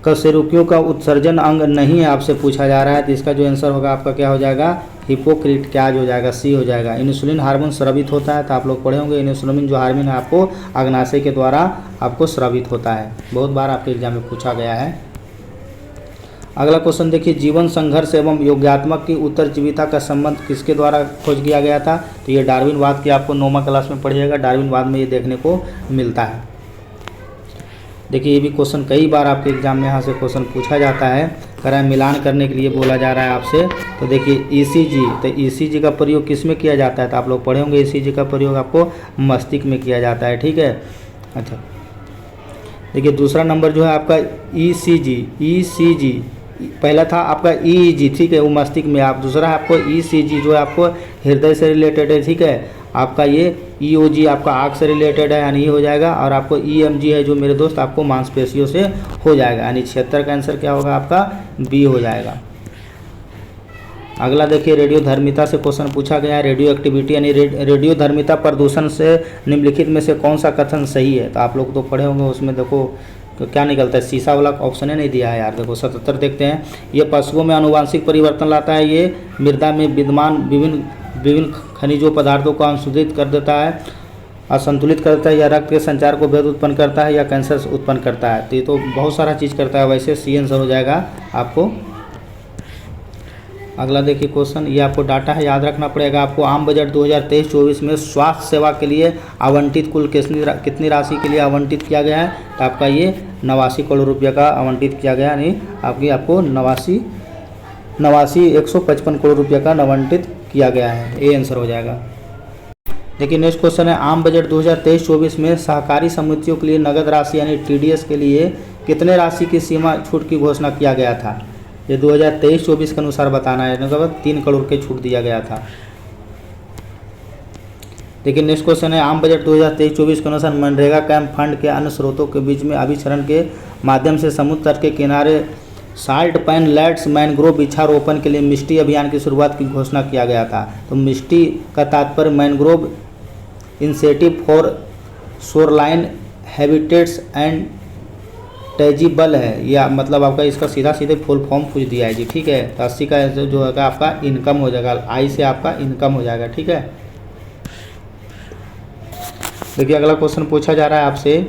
Speaker 1: कशेरुकियों का उत्सर्जन अंग नहीं है, आपसे पूछा जा रहा है, तो इसका जो आंसर होगा आपका क्या हो जाएगा, हिपोक्रेटियाज हो जाएगा, सी हो जाएगा। इंसुलिन हार्मोन स्रावित होता है, तो आप लोग पढ़े होंगे इंसुलिन जो हार्मोन है आपको अग्नाशय के द्वारा आपको स्रावित होता है, बहुत बार आपके एग्जाम में पूछा गया है। अगला क्वेश्चन देखिए, जीवन संघर्ष एवं योग्यात्मक की उत्तरजीविता का संबंध किसके द्वारा खोज किया गया था, तो ये डार्विनवाद की आपको 9वीं क्लास में पढ़िएगा। डार्विनवाद में ये देखने को मिलता है। देखिए ये भी क्वेश्चन कई बार आपके एग्जाम में यहाँ से क्वेश्चन पूछा जाता है, करा मिलान करने के लिए बोला जा रहा है आपसे। तो देखिए ईसीजी, तो ईसीजी का प्रयोग किस में किया जाता है, तो आप लोग पढ़े होंगे ईसीजी का प्रयोग आपको मस्तिष्क में किया जाता है, ठीक है। अच्छा देखिए दूसरा नंबर जो है आपका ईसीजी पहला था आपका ईईजी, ठीक है, वो मस्तिष्क में। आप दूसरा है आपको ईसीजी जो है आपको हृदय से रिलेटेड है, ठीक है। आपका ये ईओजी आपका आँख से रिलेटेड है, यानी ये हो जाएगा। और आपको ईएमजी है जो मेरे दोस्त आपको मांसपेशियों से हो जाएगा, यानी 76 का आंसर क्या होगा आपका बी हो जाएगा। अगला देखिए, रेडियोधर्मिता से क्वेश्चन पूछा गया है। रेडियो एक्टिविटी यानी रेडियोधर्मिता प्रदूषण से निम्नलिखित में से कौन सा कथन सही है, तो आप लोग तो पढ़े होंगे। उसमें देखो तो क्या निकलता है, शीशा वाला ऑप्शन नहीं दिया है यार। देखो 77 देखते हैं, ये पशुओं में आनुवांशिक परिवर्तन लाता है, ये मृदा में विद्यमान विभिन्न खनिजों पदार्थों को अशोधित कर देता है, असंतुलित करता है, या रक्त के संचार को भेद उत्पन्न करता है, या कैंसर उत्पन्न करता है। तो ये तो बहुत सारा चीज़ करता है, वैसे सी आंसर हो जाएगा आपको। अगला देखिए क्वेश्चन, ये आपको डाटा है, याद रखना पड़ेगा आपको। आम बजट 2023-24 में स्वास्थ्य सेवा के लिए आवंटित कुल कितनी राशि के लिए आवंटित किया गया है, तो आपका ये 89 करोड़ रुपये का आवंटित किया गया, यानी आपको 155 करोड़ रुपये का आवंटित किया गया है, ये आंसर हो जाएगा। देखिए नेक्स्ट क्वेश्चन है, आम बजट 2023-24 में सहकारी समितियों के लिए नगद राशि यानी टीडीएस के लिए कितने राशि की सीमा छूट की घोषणा किया गया था, ये 2023-24 के अनुसार बताना है। मतलब 3 करोड़ के छूट दिया गया था। देखिए नेक्स्ट क्वेश्चन है, आम बजट 2023-24 के अनुसार मनरेगा कैंप फंड के अन्य स्रोतों के बीच में अभिसरण के माध्यम से समुद्र तट के किनारे साल्ट पैन लैट्स मैनग्रोव वृक्षारोपण के लिए मिष्टी अभियान की शुरुआत की घोषणा किया गया था। तो मिष्टी का तात्पर्य mangrove initiative for shoreline habitats and tangible है, या मतलब आपका इसका सीधे फुल फॉर्म पूछ दिया है जी, ठीक है। तो 80 का जो होगा आपका इनकम हो जाएगा, आई से आपका इनकम हो जाएगा, ठीक है। देखिए अगला क्वेश्चन पूछा जा रहा है आपसे,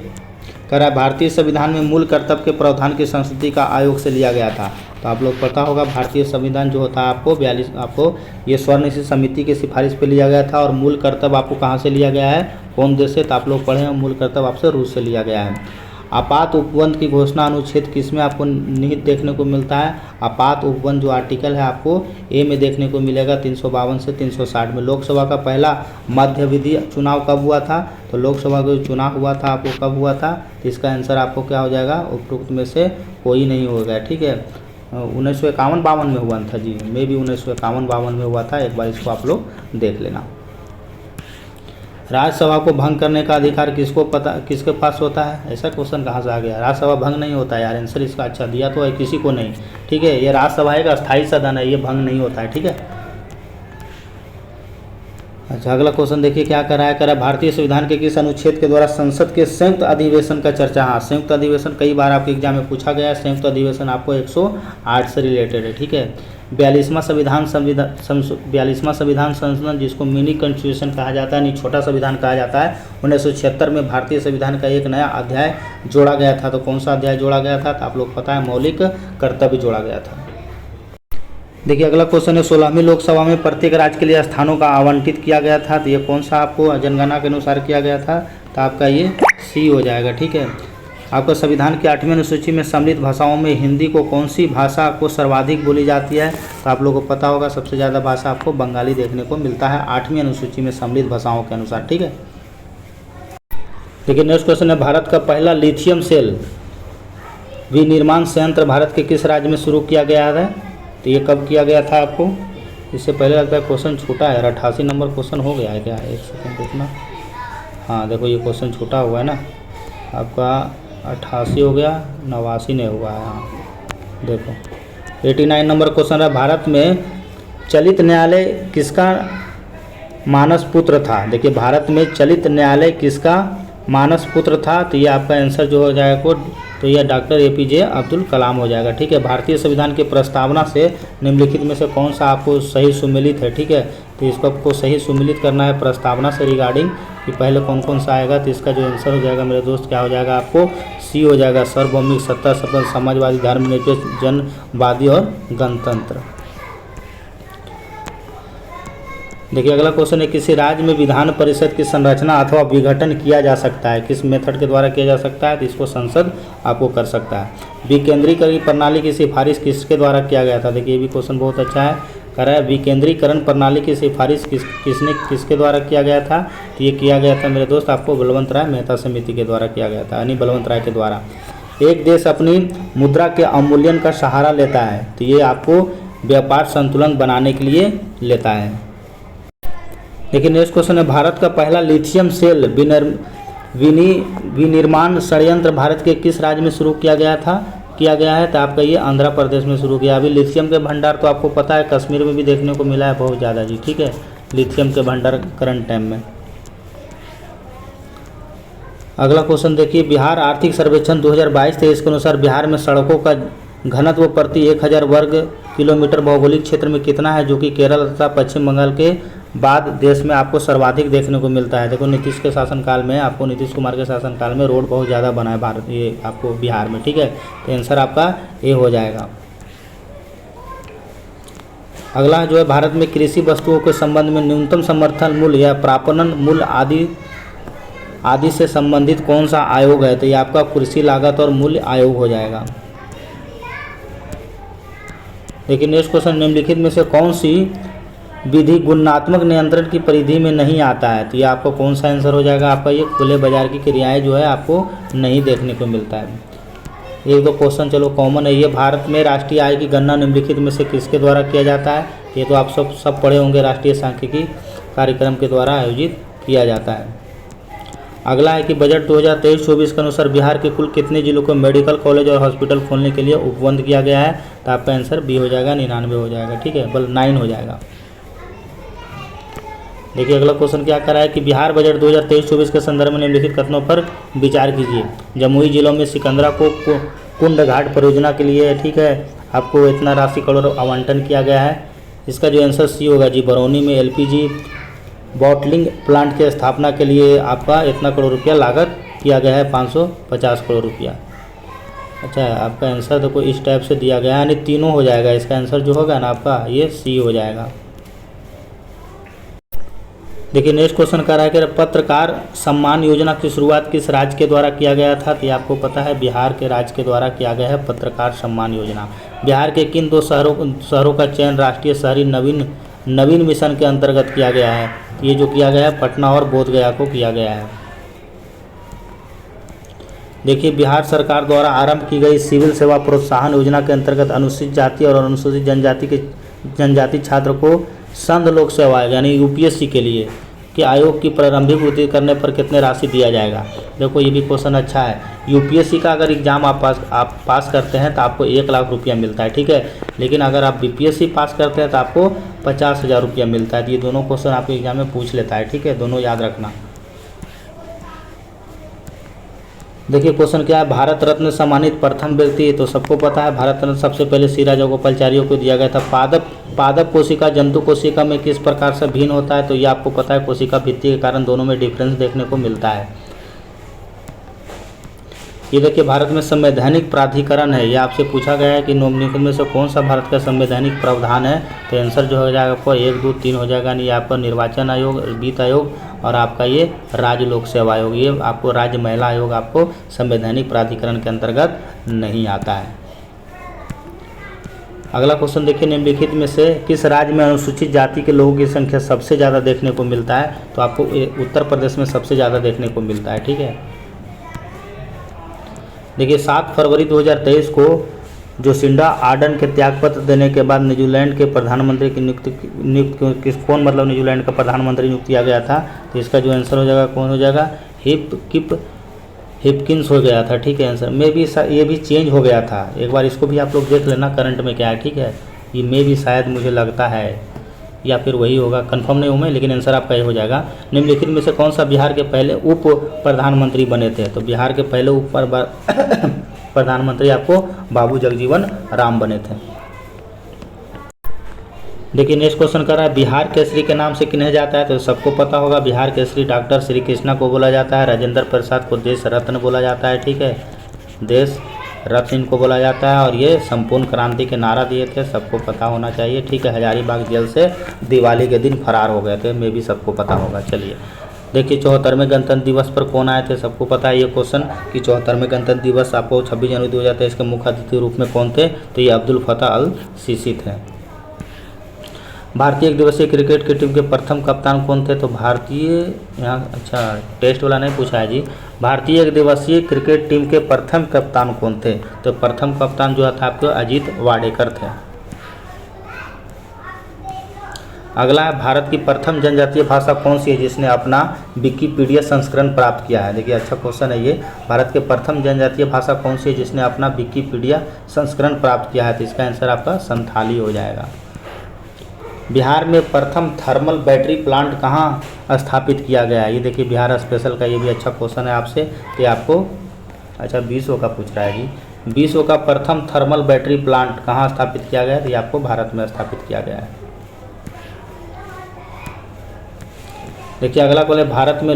Speaker 1: कह रहा है भारतीय संविधान में मूल कर्तव्य के प्रावधान की संस्तुति का आयोग से लिया गया था। तो आप लोग पता होगा भारतीय संविधान जो होता है आपको ये स्वर्ण समिति की सिफारिश पे लिया गया था। और मूल कर्तव्य आपको कहाँ से लिया गया है, कौन देश से, तो आप लोग पढ़े हैं मूल कर्तव्य आपसे रूस से लिया गया है। आपात उपबंध की घोषणा अनुच्छेद किसमें आपको निहित देखने को मिलता है, आपात उपबंध जो आर्टिकल है आपको ए में देखने को मिलेगा 352 से 360 में। लोकसभा का पहला मध्य विधि चुनाव कब हुआ था, तो लोकसभा का जो चुनाव हुआ था आपको कब हुआ था, तो इसका आंसर आपको क्या हो जाएगा, उपरोक्त में से कोई नहीं होगा, ठीक है। 1951-52 में हुआ था जी, मे भी 1951-52 में हुआ था, एक बार इसको आप लोग देख लेना। राज्यसभा को भंग करने का अधिकार किसके पास होता है, ऐसा क्वेश्चन कहाँ से आ गया। राज्यसभा भंग नहीं होता है यार, आंसर इसका अच्छा दिया तो है, किसी को नहीं, ठीक है। ये राज्यसभा एक अस्थायी सदन है, ये भंग नहीं होता है, ठीक है। अच्छा अगला क्वेश्चन देखिए क्या कर रहा है, भारतीय संविधान के किस अनुच्छेद के द्वारा संसद के संयुक्त अधिवेशन का चर्चा। हाँ, संयुक्त अधिवेशन कई बार आपके एग्जाम में पूछा गया है। संयुक्त अधिवेशन आपको 108 से रिलेटेड है, ठीक है। 42वां संविधान संशोधन जिसको मिनी कॉन्स्टिट्यूशन कहा जाता है, नहीं छोटा संविधान कहा जाता है, 1976 में भारतीय संविधान का एक नया अध्याय जोड़ा गया था। तो कौन सा अध्याय जोड़ा गया था, तो आप लोग पता है मौलिक कर्तव्य जोड़ा गया था। देखिए अगला क्वेश्चन है 16वीं लोकसभा में प्रत्येक राज्य के लिए स्थानों का आवंटित किया गया था, तो ये कौन सा आपको जनगणना के अनुसार किया गया था, तो आपका ये सी हो जाएगा। ठीक है। आपका संविधान की 8वीं अनुसूची में सम्मिलित भाषाओं में हिंदी को कौन सी भाषा को सर्वाधिक बोली जाती है, तो आप लोगों को पता होगा सबसे ज़्यादा भाषा आपको बंगाली देखने को मिलता है 8वीं अनुसूची में सम्मिलित भाषाओं के अनुसार। ठीक है। देखिए नेक्स्ट क्वेश्चन है भारत का पहला लिथियम सेल विनिर्माण संयंत्र भारत के किस राज्य में शुरू किया गया है, तो ये कब किया गया था आपको, इससे पहले लगता है क्वेश्चन छोटा है, 88 नंबर क्वेश्चन हो गया है क्या, एक सेकंड देखना। हाँ देखो ये क्वेश्चन छोटा हुआ है ना, आपका 88 हो गया, 89 नहीं हुआ है। हाँ देखो 89 नंबर क्वेश्चन है भारत में चलित न्यायालय किसका मानस पुत्र था। देखिए भारत में चलित न्यायालय किसका मानस पुत्र था, तो ये आपका आंसर जो हो जाएगा तो यह डॉक्टर APJ अब्दुल कलाम हो जाएगा। ठीक है। भारतीय संविधान की प्रस्तावना से निम्नलिखित में से कौन सा आपको सही सुमेलित है। ठीक है। तो इसको आपको सही सुमेलित करना है प्रस्तावना से रिगार्डिंग कि पहले कौन कौन सा आएगा, तो इसका जो आंसर हो जाएगा मेरे दोस्त क्या हो जाएगा, आपको सी हो जाएगा, सार्वभौमिक सत्ता संपन्न समाजवादी धर्मनिरपेक्ष जनवादी और गणतंत्र। देखिए अगला क्वेश्चन है किसी राज्य में विधान परिषद की संरचना अथवा विघटन किया जा सकता है, किस मेथड के द्वारा किया जा सकता है, तो इसको संसद आपको कर सकता है। विकेंद्रीकरण प्रणाली की सिफारिश किसके द्वारा किया गया था, देखिए ये भी क्वेश्चन बहुत अच्छा है, कह रहा है विकेंद्रीकरण प्रणाली की सिफारिश किसके द्वारा किया गया था, तो ये किया गया था मेरे दोस्त आपको बलवंत राय मेहता समिति के द्वारा किया गया था, यानी बलवंत राय के द्वारा। एक देश अपनी मुद्रा के अवमूल्यन का सहारा लेता है, तो ये आपको व्यापार संतुलन बनाने के लिए लेता है। लेकिन नेक्स्ट क्वेश्चन है भारत का पहला लिथियम सेल विनिर्माण संयंत्र भारत के किस राज्य में शुरू किया गया है, तो आपका ये आंध्र प्रदेश में शुरू किया। अभी लिथियम के भंडार तो आपको पता है कश्मीर में भी देखने को मिला है बहुत ज़्यादा जी। ठीक है। लिथियम के भंडार करंट टाइम में। अगला क्वेश्चन देखिए बिहार आर्थिक सर्वेक्षण 2022-23 के अनुसार बिहार में सड़कों का घनत्व प्रति 1000 वर्ग किलोमीटर भौगोलिक क्षेत्र में कितना है, जो कि केरल तथा पश्चिम बंगाल के बाद देश में आपको सर्वाधिक देखने को मिलता है। देखो नीतीश के शासनकाल में आपको नीतीश कुमार के शासनकाल में रोड बहुत ज़्यादा बना है भारत ये आपको बिहार में। ठीक है। तो आंसर आपका ए हो जाएगा। अगला जो है भारत में कृषि वस्तुओं के संबंध में न्यूनतम समर्थन मूल्य या प्रापणन मूल्य आदि से संबंधित कौन सा आयोग है, तो ये आपका कृषि लागत और मूल्य आयोग हो जाएगा। लेकिन नेक्स्ट क्वेश्चन निम्नलिखित में से कौन सी विधि गुणात्मक नियंत्रण की परिधि में नहीं आता है, तो ये आपको कौन सा आंसर हो जाएगा, आपका ये खुले बाजार की क्रियाएं जो है आपको नहीं देखने को मिलता है। एक दो क्वेश्चन चलो कॉमन है, ये भारत में राष्ट्रीय आय की गणना निम्नलिखित में से किसके द्वारा किया जाता है, ये तो आप सब पढ़े होंगे, राष्ट्रीय सांख्यिकी कार्यक्रम के द्वारा आयोजित किया जाता है। अगला है कि बजट 2023-24 के अनुसार बिहार के कुल कितने जिलों को मेडिकल कॉलेज और हॉस्पिटल खोलने के लिए उपबंध किया गया है, तो आपका आंसर बी हो जाएगा, 99 हो जाएगा। ठीक है। 9 हो जाएगा। देखिए अगला क्वेश्चन क्या कर रहा है कि बिहार बजट 2023-24 के संदर्भ में निम्नलिखित कथनों पर विचार कीजिए। जमुई जिलों में सिकंदरा को कुंड घाट परियोजना के लिए ठीक है आपको इतना राशि करोड़ आवंटन किया गया है, इसका जो आंसर सी होगा जी। बरौनी में LPG बॉटलिंग प्लांट की स्थापना के लिए आपका इतना करोड़ रुपया लागत किया गया है, 550 करोड़ रुपया। अच्छा आपका आंसर देखो इस टाइप से दिया गया है, यानी तीनों हो जाएगा, इसका आंसर जो होगा ना आपका ये सी हो जाएगा। देखिए नेक्स्ट क्वेश्चन कह रहा है कि पत्रकार सम्मान योजना की शुरुआत किस राज्य के द्वारा किया गया था, तो ये आपको पता है बिहार के राज्य के द्वारा किया गया है पत्रकार सम्मान योजना। बिहार के किन 2 शहरों का चयन राष्ट्रीय शहरी नवीन मिशन के अंतर्गत किया गया है, ये जो किया गया है पटना और बोधगया को किया गया है। देखिए बिहार सरकार द्वारा आरंभ की गई सिविल सेवा प्रोत्साहन योजना के अंतर्गत अनुसूचित जाति और अनुसूचित जनजाति छात्र को संघ लोक सेवा आयोग यानी UPSC के लिए कि आयोग की प्रारंभिक वृद्धि करने पर कितने राशि दिया जाएगा। देखो ये भी क्वेश्चन अच्छा है। UPSC का अगर एग्ज़ाम आप पास करते हैं तो आपको 1 लाख रुपया मिलता है। ठीक है। लेकिन अगर आप BPSC पास करते हैं तो आपको 50,000 रुपया मिलता है। ये दोनों क्वेश्चन आपके एग्जाम में पूछ लेता है। ठीक है। दोनों याद रखना। देखिए क्वेश्चन क्या है, भारत रत्न सम्मानित प्रथम व्यक्ति, तो सबको पता है भारत रत्न सबसे पहले श्री राजगोपालाचार्य को दिया गया था। पादप कोशिका जंतु कोशिका में किस प्रकार से भिन्न होता है, तो ये आपको पता है कोशिका भित्ति के कारण दोनों में डिफरेंस देखने को मिलता है। ये देखिए भारत में संवैधानिक प्राधिकरण है, ये आपसे पूछा गया है कि निम्नलिखित में से कौन सा भारत का संवैधानिक प्रावधान है। तो आंसर जो हो जाएगा आपको 1, 2, 3 हो जाएगा। नहीं आपका निर्वाचन आयोग, वित्त आयोग और आपका ये राज्य लोक सेवा आयोग, ये आपको राज्य महिला आयोग आपको संवैधानिक प्राधिकरण के अंतर्गत नहीं आता है। अगला क्वेश्चन देखिए, निम्नलिखित में से किस राज्य में अनुसूचित जाति के लोगों की संख्या सबसे ज़्यादा देखने को मिलता है। तो आपको उत्तर प्रदेश में सबसे ज़्यादा देखने को मिलता है। ठीक है, देखिए 7 फरवरी 2023 को जोसिंडा आर्डन के त्यागपत्र देने के बाद न्यूजीलैंड के प्रधानमंत्री की नियुक्ति कौन मतलब न्यूजीलैंड का प्रधानमंत्री नियुक्त किया गया था। तो इसका जो आंसर हो जाएगा कौन हो जाएगा, हिपकिंस हो गया था। ठीक है, आंसर में भी ये भी चेंज हो गया था, एक बार इसको भी आप लोग देख लेना करंट में क्या है। ठीक है, ये में भी शायद मुझे लगता है या फिर वही होगा, कंफर्म नहीं हूँ मैं, लेकिन आंसर आपका ये हो जाएगा। निम्नलिखित में से कौन सा बिहार के पहले उप प्रधानमंत्री बने थे। तो बिहार के पहले उप प्रधानमंत्री आपको बाबू जगजीवन राम बने थे। देखिए नेक्स्ट क्वेश्चन कर रहा है, बिहार केसरी के नाम से किन्हें जाता है। तो सबको पता होगा बिहार केसरी डॉक्टर श्री कृष्णा को बोला जाता है। राजेंद्र प्रसाद को देश रत्न बोला जाता है। ठीक है, देश रत्न इनको बोला जाता है। और ये संपूर्ण क्रांति के नारा दिए थे, सबको पता होना चाहिए। ठीक है, हजारीबाग जेल से दिवाली के दिन फरार हो गए थे, में भी सबको पता होगा। चलिए देखिए 74वें गणतंत्र दिवस पर कौन आए थे, सबको पता है ये क्वेश्चन कि 74वें गणतंत्र दिवस आपको 26 जनवरी 2023 के मुख्य अतिथि रूप में कौन थे। तो ये अब्दुल फतह अल सीसी थे। भारतीय एक दिवसीय क्रिकेट की टीम के प्रथम कप्तान कौन थे। तो भारतीय यहाँ अच्छा टेस्ट वाला नहीं पूछा है जी, भारतीय एक दिवसीय क्रिकेट टीम के प्रथम कप्तान कौन थे। तो प्रथम कप्तान जो था आपके अजीत वाडेकर थे। अगला है, भारत की प्रथम जनजातीय भाषा कौन सी है जिसने अपना विकिपीडिया संस्करण प्राप्त किया है। देखिए अच्छा क्वेश्चन है ये, भारत के प्रथम जनजातीय भाषा कौन सी है जिसने अपना विकिपीडिया संस्करण प्राप्त किया है। तो इसका आंसर आपका संथाली हो जाएगा। बिहार में प्रथम थर्मल बैटरी प्लांट कहाँ स्थापित किया गया है। ये देखिए बिहार स्पेशल का ये भी अच्छा क्वेश्चन है आपसे कि आपको अच्छा 20 का पूछ रहा है जी। 20 का प्रथम थर्मल बैटरी प्लांट कहाँ स्थापित किया गया है। तो ये आपको भारत में स्थापित किया गया है। देखिए अगला क्वेश्चन है, भारत में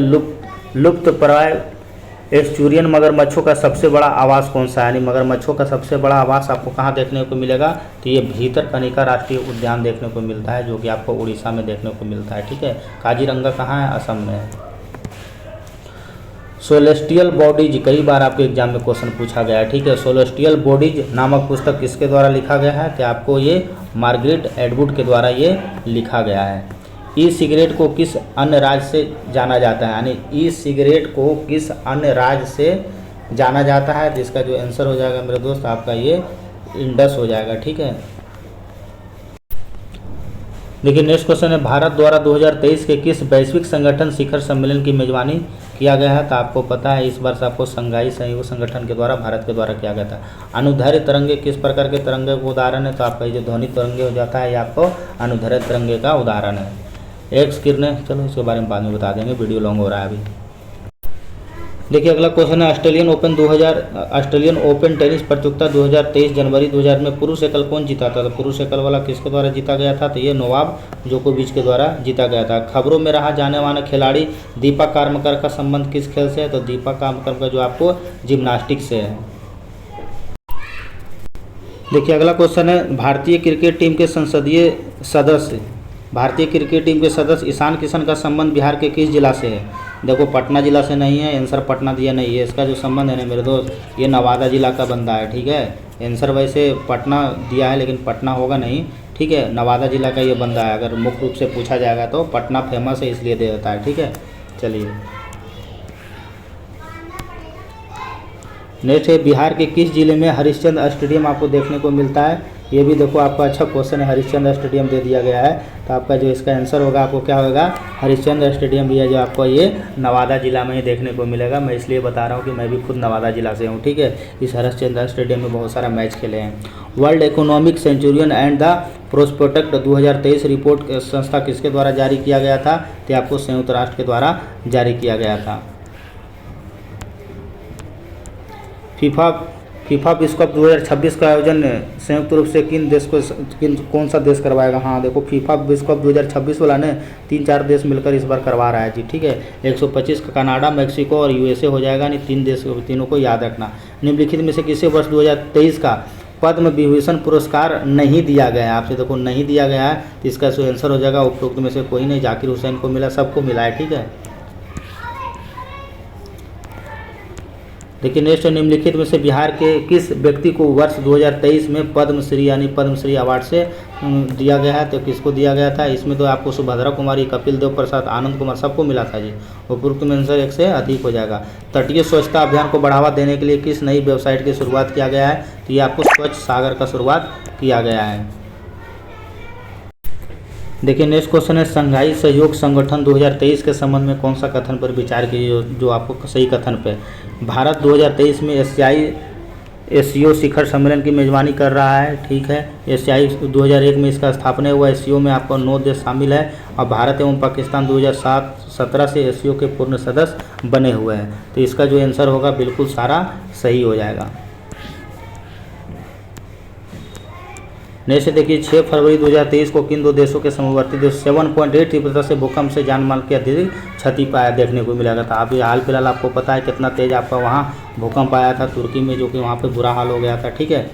Speaker 1: लुप्त प्राय एस्चुरियन मगरमच्छों का सबसे बड़ा आवास कौन सा है। यानी मगरमच्छों का सबसे बड़ा आवास आपको कहाँ देखने को मिलेगा। तो ये भीतरकनिका राष्ट्रीय उद्यान देखने को मिलता है, जो कि आपको उड़ीसा में देखने को मिलता है। ठीक है, काजीरंगा कहाँ है, असम में है। सोलेस्टियल बॉडीज कई बार आपके एग्जाम में क्वेश्चन पूछा गया है। ठीक है, सोलेस्टियल बॉडीज नामक पुस्तक किसके द्वारा लिखा गया है। तो आपको ये मार्गरेट एटवुड के द्वारा ये लिखा गया है। ई सिगरेट को किस अन्य राज्य से जाना जाता है। यानी ई सिगरेट को किस अन्य राज्य से जाना जाता है। तो इसका जो आंसर हो जाएगा मेरे दोस्त आपका ये इंडस हो जाएगा। ठीक है, देखिए नेक्स्ट क्वेश्चन है, भारत द्वारा 2023 के किस वैश्विक संगठन शिखर सम्मेलन की मेजबानी किया गया है। तो आपको पता है इस वर्ष आपको संघाई सहयोग संगठन के द्वारा भारत के द्वारा किया गया था। अनुदैर्ध्य तरंगे किस प्रकार के तरंगे का उदाहरण है। तो आपका जो ध्वनि तरंगे हो जाता है ये आपको अनुदैर्ध्य तरंगे का उदाहरण है। एक्स किरणें, चलो इसके बारे में बाद में बता देंगे, वीडियो लॉन्ग हो रहा है अभी। देखिए अगला क्वेश्चन है, ऑस्ट्रेलियन ओपन टेनिस प्रतियोगिता 2023 जनवरी 2000 में पुरुष एकल कौन जीता था। तो पुरुष एकल वाला किसके द्वारा जीता गया था। तो ये नोवाक जोकोविच के द्वारा जीता गया था। खबरों में रहा जाने वाला खिलाड़ी दीपा कर्मकर का संबंध किस खेल से है। तो दीपा कर्मकर का जो आपको जिम्नास्टिक से है। देखिए अगला क्वेश्चन है, भारतीय क्रिकेट टीम के सदस्य ईशान किशन का संबंध बिहार के किस जिला से है। देखो पटना जिला से नहीं है, आंसर पटना दिया नहीं है। इसका जो संबंध है ना मेरे दोस्त ये नवादा जिला का बंदा है। ठीक है, आंसर वैसे पटना दिया है लेकिन पटना होगा नहीं। ठीक है, नवादा जिला का ये बंदा है। अगर मुख्य रूप से पूछा जाएगा तो पटना फेमस है इसलिए दे देता है। ठीक है, चलिए नेक्स्ट है, बिहार के किस जिले में हरिश्चंद्र स्टेडियम आपको देखने को मिलता है। ये भी देखो आपका अच्छा क्वेश्चन है, हरिश्चंद्र स्टेडियम दे दिया गया है। तो आपका जो इसका आंसर होगा आपको क्या होगा, हरिश्चंद्र स्टेडियम भी है जो आपको ये नवादा जिला में ही देखने को मिलेगा। मैं इसलिए बता रहा हूँ कि मैं भी खुद नवादा जिला से हूँ। ठीक है, इस हरिश्चंद्र स्टेडियम में बहुत सारा मैच खेले हैं। World economic Centurion and the prospect 2023 report संस्था किसके द्वारा जारी किया गया था। तो आपको संयुक्त राष्ट्र के द्वारा जारी किया गया था। फीफा विश्व कप 2026 का आयोजन संयुक्त रूप से कौन सा देश करवाएगा? हाँ देखो, फीफा विश्व कप 2026 वाला ने 3-4 देश मिलकर इस बार करवा रहा है जी, ठीक है। 125 का कनाडा, मेक्सिको और यूएसए हो जाएगा, नहीं 3 देश, तीनों को याद रखना। निम्नलिखित में से किसे वर्ष 2023 का पद्म विभूषण पुरस्कार नहीं दिया गया है? आपसे देखो नहीं दिया गया है, तो इसका जो आंसर हो जाएगा उपरोक्त में से कोई नहीं। जाकिर हुसैन को मिला, सबको मिला है, ठीक है। देखिए नेक्स्ट, निम्नलिखित में से बिहार के किस व्यक्ति को वर्ष 2023 में पद्मश्री यानी पद्मश्री अवार्ड से दिया गया है? तो किसको दिया गया था? इसमें तो आपको सुभद्रा कुमारी, कपिल देव प्रसाद, आनंद कुमार, सबको मिला था जी। उपरोक्त में आंसर 1 से अधिक हो जाएगा। तटीय स्वच्छता अभियान को बढ़ावा देने के लिए किस नई वेबसाइट की शुरुआत किया गया है? तो ये आपको स्वच्छ सागर का शुरुआत किया गया है। देखिए नेक्स्ट क्वेश्चन है, संघाई सहयोग संगठन 2023 के संबंध में कौन सा कथन पर विचार कीजिए जो आपको सही कथन पे? भारत 2023 में एशियो शिखर सम्मेलन की मेजबानी कर रहा है, ठीक है। एशियाई 2001 में इसका स्थापना हुआ। एशियो में आपको 9 देश शामिल है और भारत एवं पाकिस्तान 2017 से एशियो के पूर्ण सदस्य बने हुए हैं। तो इसका जो आंसर होगा बिल्कुल सारा सही हो जाएगा। नेक्स्ट देखिए, 6 फरवरी 2023 को किन 2 देशों के समवर्ती देश 7.8 तीव्रता से भूकंप से जान माल की अधिक क्षति पाया देखने को मिला था? अभी हाल फिलहाल आपको पता है कितना तेज आपका वहाँ भूकंप आया था तुर्की में, जो कि वहाँ पे बुरा हाल हो गया था, ठीक है।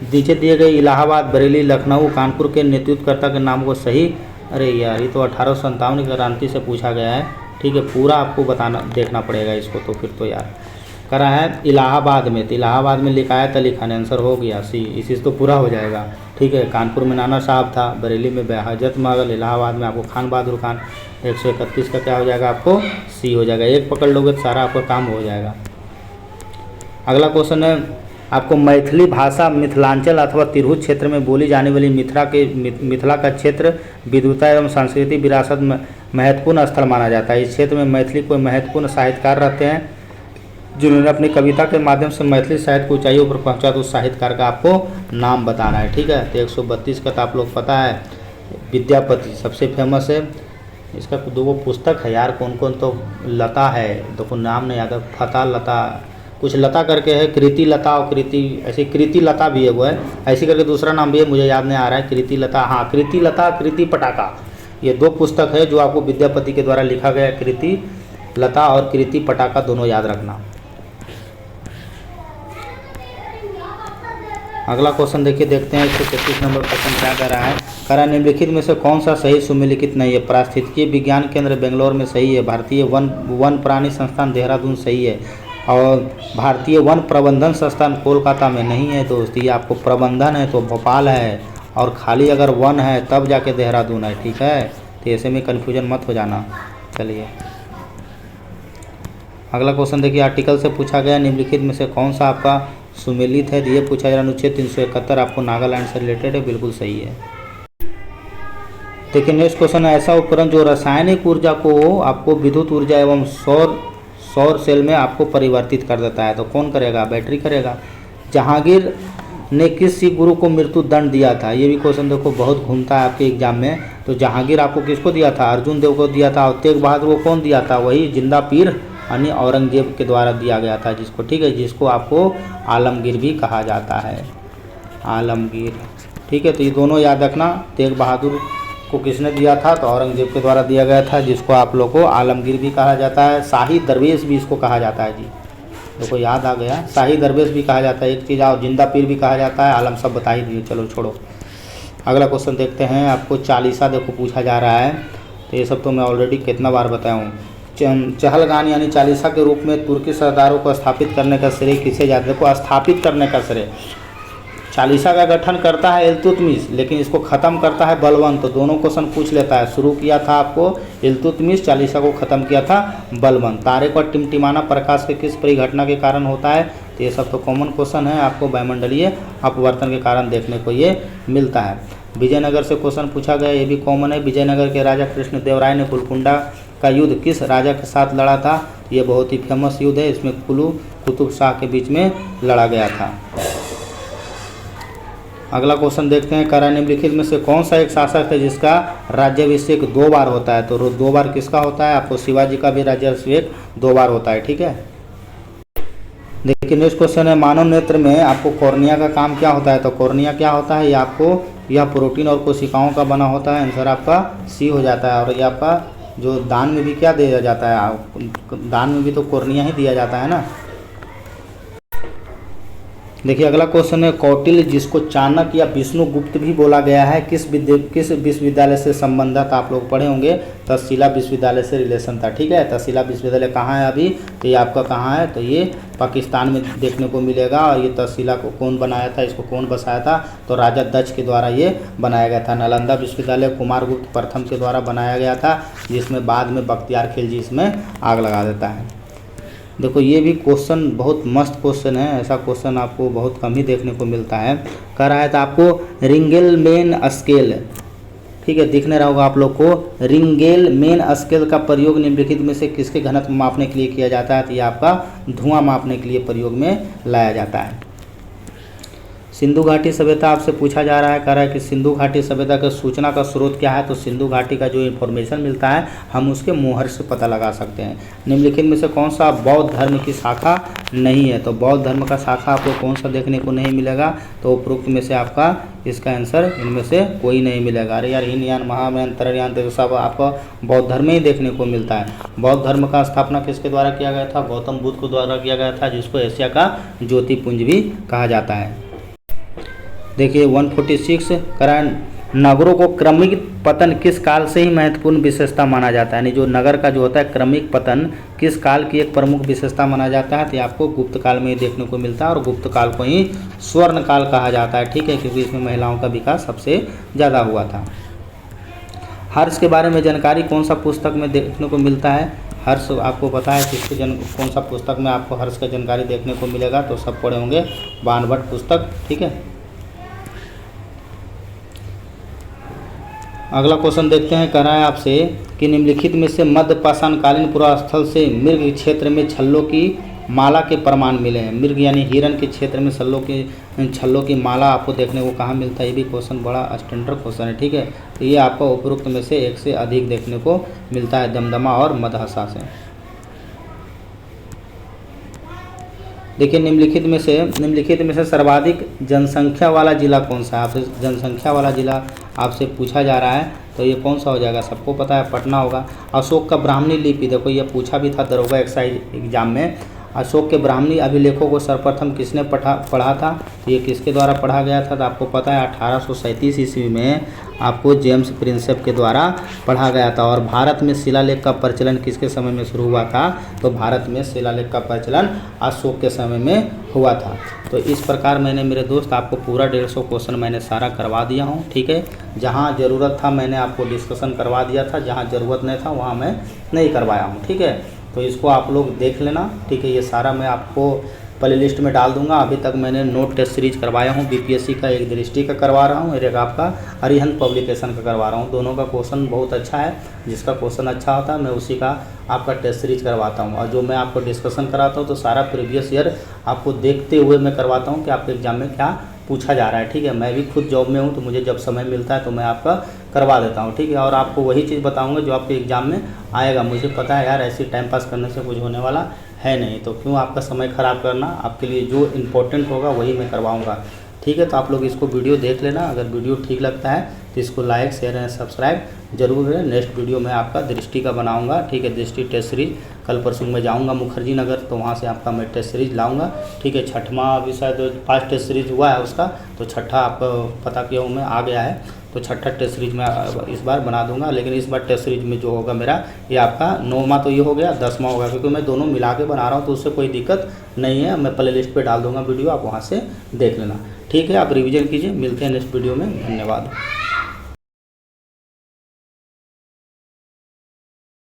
Speaker 1: नीचे दिए गए इलाहाबाद, बरेली, लखनऊ, कानपुर के नेतृत्वकर्ता के नाम को सही, अरे यार ये तो 1857 की क्रांति से पूछा गया है, ठीक है। पूरा आपको देखना पड़ेगा इसको, तो फिर तो यार करा है इलाहाबाद में, तो इलाहाबाद में लिखा है तो लिखा ने आंसर हो गया सी, इसी से तो पूरा हो जाएगा, ठीक है। कानपुर में नाना साहब था, बरेली में हजरत महल, इलाहाबाद में आपको खान बहादुर खान। 131 का क्या हो जाएगा आपको? सी हो जाएगा। एक पकड़ लोगे तो सारा आपका काम हो जाएगा। अगला क्वेश्चन है, आपको मैथिली भाषा मिथिलांचल अथवा तिरहुत क्षेत्र में बोली जाने वाली मिथिला का क्षेत्र विविधता एवं सांस्कृतिक विरासत में महत्वपूर्ण स्थल माना जाता है। इस क्षेत्र में मैथिली कोई महत्वपूर्ण साहित्यकार रहते हैं जिन्होंने अपनी कविता के माध्यम से मैथिली साहित्य को ऊंचाइयों पर पहुंचा। तो उस साहित्यकार का आपको नाम बताना है, ठीक है। तो 132 का तो आप लोग पता है, विद्यापति सबसे फेमस है। इसका 2 पुस्तक है यार, कौन कौन, तो लता है, देखो नाम नहीं याद है, फता लता कुछ लता करके है, कृति लता और कृति, ऐसे कृति लता भी है वो है, ऐसी करके दूसरा नाम भी है, मुझे याद नहीं आ रहा है। कृति लता, हाँ कृति लता, कृति पटाखा, ये 2 पुस्तक है जो आपको विद्यापति के द्वारा लिखा गया है। कृति लता और कृति पटाखा दोनों याद रखना। अगला क्वेश्चन देखिए, देखते हैं 133 नंबर क्वेश्चन क्या कर रहा है। करा निम्नलिखित में से कौन सा सही सुमेलित नहीं है? पारिस्थितिकी विज्ञान केंद्र बेंगलोर में सही है, भारतीय वन प्राणी संस्थान देहरादून सही है, और भारतीय वन प्रबंधन संस्थान कोलकाता में नहीं है दोस्त। ये आपको प्रबंधन है तो भोपाल है, और खाली अगर वन है तब जाके देहरादून है, ठीक है। तो ऐसे में कन्फ्यूजन मत हो जाना। चलिए अगला क्वेश्चन देखिए, आर्टिकल से पूछा गया निम्नलिखित में से कौन सा आपका सुमेलित है? ये पूछा जा रहा अनुच्छेद 371 आपको नागालैंड से रिलेटेड है, बिल्कुल सही है। देखिए नेक्स्ट क्वेश्चन है, ऐसा उपकरण जो रासायनिक ऊर्जा को आपको विद्युत ऊर्जा एवं सौर सेल में आपको परिवर्तित कर देता है, तो कौन करेगा? बैटरी करेगा। जहांगीर ने किस गुरु को मृत्यु दंड दिया था? ये भी क्वेश्चन देखो बहुत घूमता है आपके एग्जाम में। तो जहांगीर आपको किसको दिया था? अर्जुन देव को दिया था। और तेग बहादुर को कौन दिया था? वही जिंदा पीर यानी औरंगजेब के द्वारा दिया गया था, जिसको, ठीक है, जिसको आपको आलमगीर भी कहा जाता है, आलमगीर, ठीक है। तो ये दोनों याद रखना, तेग बहादुर को किसने दिया था? तो औरंगजेब के द्वारा दिया गया था, जिसको आप लोग को आलमगीर भी कहा जाता है। शाही दरवेश भी इसको कहा जाता है जी, देखो याद आ गया, शाही दरवेश भी कहा जाता है एक चीज़, और जिंदा पीर भी कहा जाता है। आलम सब बता ही दिए, चलो छोड़ो। अगला क्वेश्चन देखते हैं, आपको चालीसा देखो पूछा जा रहा है। तो ये सब तो मैं ऑलरेडी कितना बार बताया हूँ। चहलगान यानी चालीसा के रूप में तुर्की सरदारों को स्थापित करने का श्रेय किसे जाता है? देखो स्थापित करने का श्रेय, चालीसा का गठन करता है इल्तुतमिश, लेकिन इसको ख़त्म करता है बलबन। तो दोनों क्वेश्चन पूछ लेता है, शुरू किया था आपको इल्तुतमिश, चालीसा को ख़त्म किया था बलबन। तारे पर टिमटिमाना प्रकाश के किस परिघटना के कारण होता है? तो ये सब तो कॉमन क्वेश्चन है, आपको वायुमंडलीय अपवर्तन के कारण देखने को ये मिलता है। विजयनगर से क्वेश्चन पूछा गया, ये भी कॉमन है। विजयनगर के राजा कृष्णदेवराय ने गोलकुंडा का युद्ध किस राजा के साथ लड़ा था? ये बहुत ही फेमस युद्ध है, इसमें कुतुब शाह के बीच में लड़ा गया था। अगला क्वेश्चन देखते हैं, करा निम्नलिखित में से कौन सा एक शासक है जिसका राज्याभिषेक 2 बार होता है? तो 2 बार किसका होता है? आपको शिवाजी का भी राज्याभिषेक 2 बार होता है, ठीक है। देखिए नेक्स्ट क्वेश्चन है, मानव नेत्र में आपको कॉर्निया का काम क्या होता है। तो कॉर्निया क्या होता है, ये आपको यह प्रोटीन और कोशिकाओं का बना होता है। आंसर आपका सी हो जाता है। और ये आपका जो दान में भी क्या दिया जाता है, दान में भी तो कॉर्निया ही दिया जाता है ना। देखिए अगला क्वेश्चन है, कौटिल्य जिसको चाणक्य या विष्णुगुप्त भी बोला गया है, किस विश्वविद्यालय से संबंधित आप लोग पढ़े होंगे। तक्षशिला विश्वविद्यालय से रिलेशन था। ठीक है, तक्षशिला विश्वविद्यालय कहाँ है अभी, तो ये आपका कहाँ है, तो ये पाकिस्तान में देखने को मिलेगा। और ये तक्षशिला को कौन बनाया था, इसको कौन बसाया था, तो राजा दक्ष के द्वारा ये बनाया गया था। नालंदा विश्वविद्यालय कुमारगुप्त प्रथम के द्वारा बनाया गया था, जिसमें बाद में बख्तियार खिलजी इसमें आग लगा देता है। देखो ये भी क्वेश्चन बहुत मस्त क्वेश्चन है, ऐसा क्वेश्चन आपको बहुत कम ही देखने को मिलता है। कह रहा है तो आपको रिंगेलमेन स्केल, ठीक है, दिखने रहा होगा आप लोग को। रिंगेलमेन स्केल का प्रयोग निम्नलिखित में से किसके घनत्व मापने के लिए किया जाता है, तो ये आपका धुआं मापने के लिए प्रयोग में लाया जाता है। सिंधु घाटी सभ्यता आपसे पूछा जा रहा है, कह रहा है कि सिंधु घाटी सभ्यता का सूचना का स्रोत क्या है। तो सिंधु घाटी का जो इन्फॉर्मेशन मिलता है हम उसके मोहर से पता लगा सकते हैं। निम्नलिखित में से कौन सा बौद्ध धर्म की शाखा नहीं है। तो बौद्ध धर्म का शाखा आपको कौन सा देखने को नहीं मिलेगा, तो उपरोक्त में से आपका इसका आंसर इनमें से कोई नहीं मिलेगा। अरे यार हीनयान, महायान, तरयान, तो सब आपको बौद्ध धर्म में ही देखने को मिलता है। बौद्ध धर्म का स्थापना किसके द्वारा किया गया था, गौतम बुद्ध के द्वारा किया गया था, जिसको एशिया का ज्योतिपुंज भी कहा जाता है। देखिए 146 कारण नगरों को क्रमिक पतन किस काल से ही महत्वपूर्ण विशेषता माना जाता है। यानी जो नगर का जो होता है क्रमिक पतन किस काल की एक प्रमुख विशेषता माना जाता है, तो आपको गुप्त काल में ही देखने को मिलता है। और गुप्त काल को ही स्वर्ण काल कहा जाता है। ठीक है, क्योंकि इसमें महिलाओं का विकास सबसे ज़्यादा हुआ था। हर्ष के बारे में जानकारी कौन सा पुस्तक में देखने को मिलता है। हर्ष आपको पता है किसके कौन सा पुस्तक में आपको हर्ष का जानकारी देखने को मिलेगा, तो सब पढ़े होंगे बाणभट्ट पुस्तक। ठीक है, अगला क्वेश्चन देखते हैं। कह रहा है आपसे कि निम्नलिखित में से मध्य पाषाणकालीन पुरास्थल से मृग क्षेत्र में छल्लों की माला के प्रमाण मिले हैं। मृग यानी हिरण के क्षेत्र में छल्लों की माला आपको देखने को कहाँ मिलता है। ये भी क्वेश्चन बड़ा स्टैंडर्ड क्वेश्चन है। ठीक है, तो ये आपको उपरोक्त में से एक से अधिक देखने को मिलता है, दमदमा और मदहसा से। देखिए निम्नलिखित में से सर्वाधिक जनसंख्या वाला जिला कौन सा है। आपसे जनसंख्या वाला जिला आपसे पूछा जा रहा है, तो ये कौन सा हो जाएगा, सबको पता है पटना होगा। अशोक का ब्राह्मणी लिपि, देखो ये पूछा भी था दरोगा एक्साइज एग्जाम में। अशोक के ब्राह्मणी अभिलेखों को सर्वप्रथम किसने पढ़ा था, ये किसके द्वारा पढ़ा गया था, तो आपको पता है 1837 ईस्वी में आपको जेम्स प्रिंसेप के द्वारा पढ़ा गया था। और भारत में शिलालेख का प्रचलन किसके समय में शुरू हुआ था, तो भारत में शिलालेख का प्रचलन अशोक के समय में हुआ था। तो इस प्रकार मैंने मेरे दोस्त आपको पूरा 150 क्वेश्चन मैंने सारा करवा दिया हूँ। ठीक है, जहाँ ज़रूरत था मैंने आपको डिस्कशन करवा दिया था, जहाँ ज़रूरत नहीं था वहाँ मैं नहीं करवाया हूँ। ठीक है, तो इसको आप लोग देख लेना। ठीक है, ये सारा मैं आपको प्ले लिस्ट में डाल दूंगा। अभी तक मैंने नोट टेस्ट सीरीज करवाया हूँ, बीपीएससी का एक दृष्टि का करवा रहा हूँ, एक आपका अरिहंत पब्लिकेशन का करवा रहा हूँ। दोनों का क्वेश्चन बहुत अच्छा है, जिसका क्वेश्चन अच्छा होता है मैं उसी का आपका टेस्ट सीरीज करवाता हूँ। और जो मैं आपको डिस्कशन कराता हूँ तो सारा प्रीवियस ईयर आपको देखते हुए मैं करवाता हूँ कि आपके एग्जाम में क्या पूछा जा रहा है। ठीक है, मैं भी खुद जॉब में हूँ, तो मुझे जब समय मिलता है तो मैं आपका करवा देता हूँ। ठीक है, और आपको वही चीज़ बताऊँगा जो आपके एग्ज़ाम में आएगा। मुझे पता है यार ऐसी टाइम पास करने से कुछ होने वाला है नहीं, तो क्यों आपका समय ख़राब करना। आपके लिए जो इम्पोर्टेंट होगा वही मैं करवाऊँगा। ठीक है, तो आप लोग इसको वीडियो देख लेना। अगर वीडियो ठीक लगता है तो इसको लाइक शेयर एंड सब्सक्राइब जरूर करें। नेक्स्ट वीडियो में आपका दृष्टि का बनाऊंगा। ठीक है, दृष्टि टेस्ट सीरीज कल परसों में जाऊंगा मुखर्जी नगर, तो वहाँ से आपका मैं टेस्ट सीरीज लाऊंगा। ठीक है, छठवां अभी शायद 5 टेस्ट सीरीज हुआ है उसका, तो छठा आपको पता किया हूँ मैं आ गया है, तो छठा टेस्ट सीरीज में इस बार बना दूंगा। लेकिन इस बार टेस्ट सीरीज में जो होगा मेरा ये आपका 9वां तो ये हो गया, 10वां होगा, क्योंकि मैं दोनों मिला के बना रहा हूँ, तो उससे कोई दिक्कत नहीं है। मैं प्ले लिस्ट पर डाल दूँगा वीडियो, आप वहाँ से देख लेना। ठीक है, आप रिविजन कीजिए। मिलते हैं नेक्स्ट वीडियो में, धन्यवाद।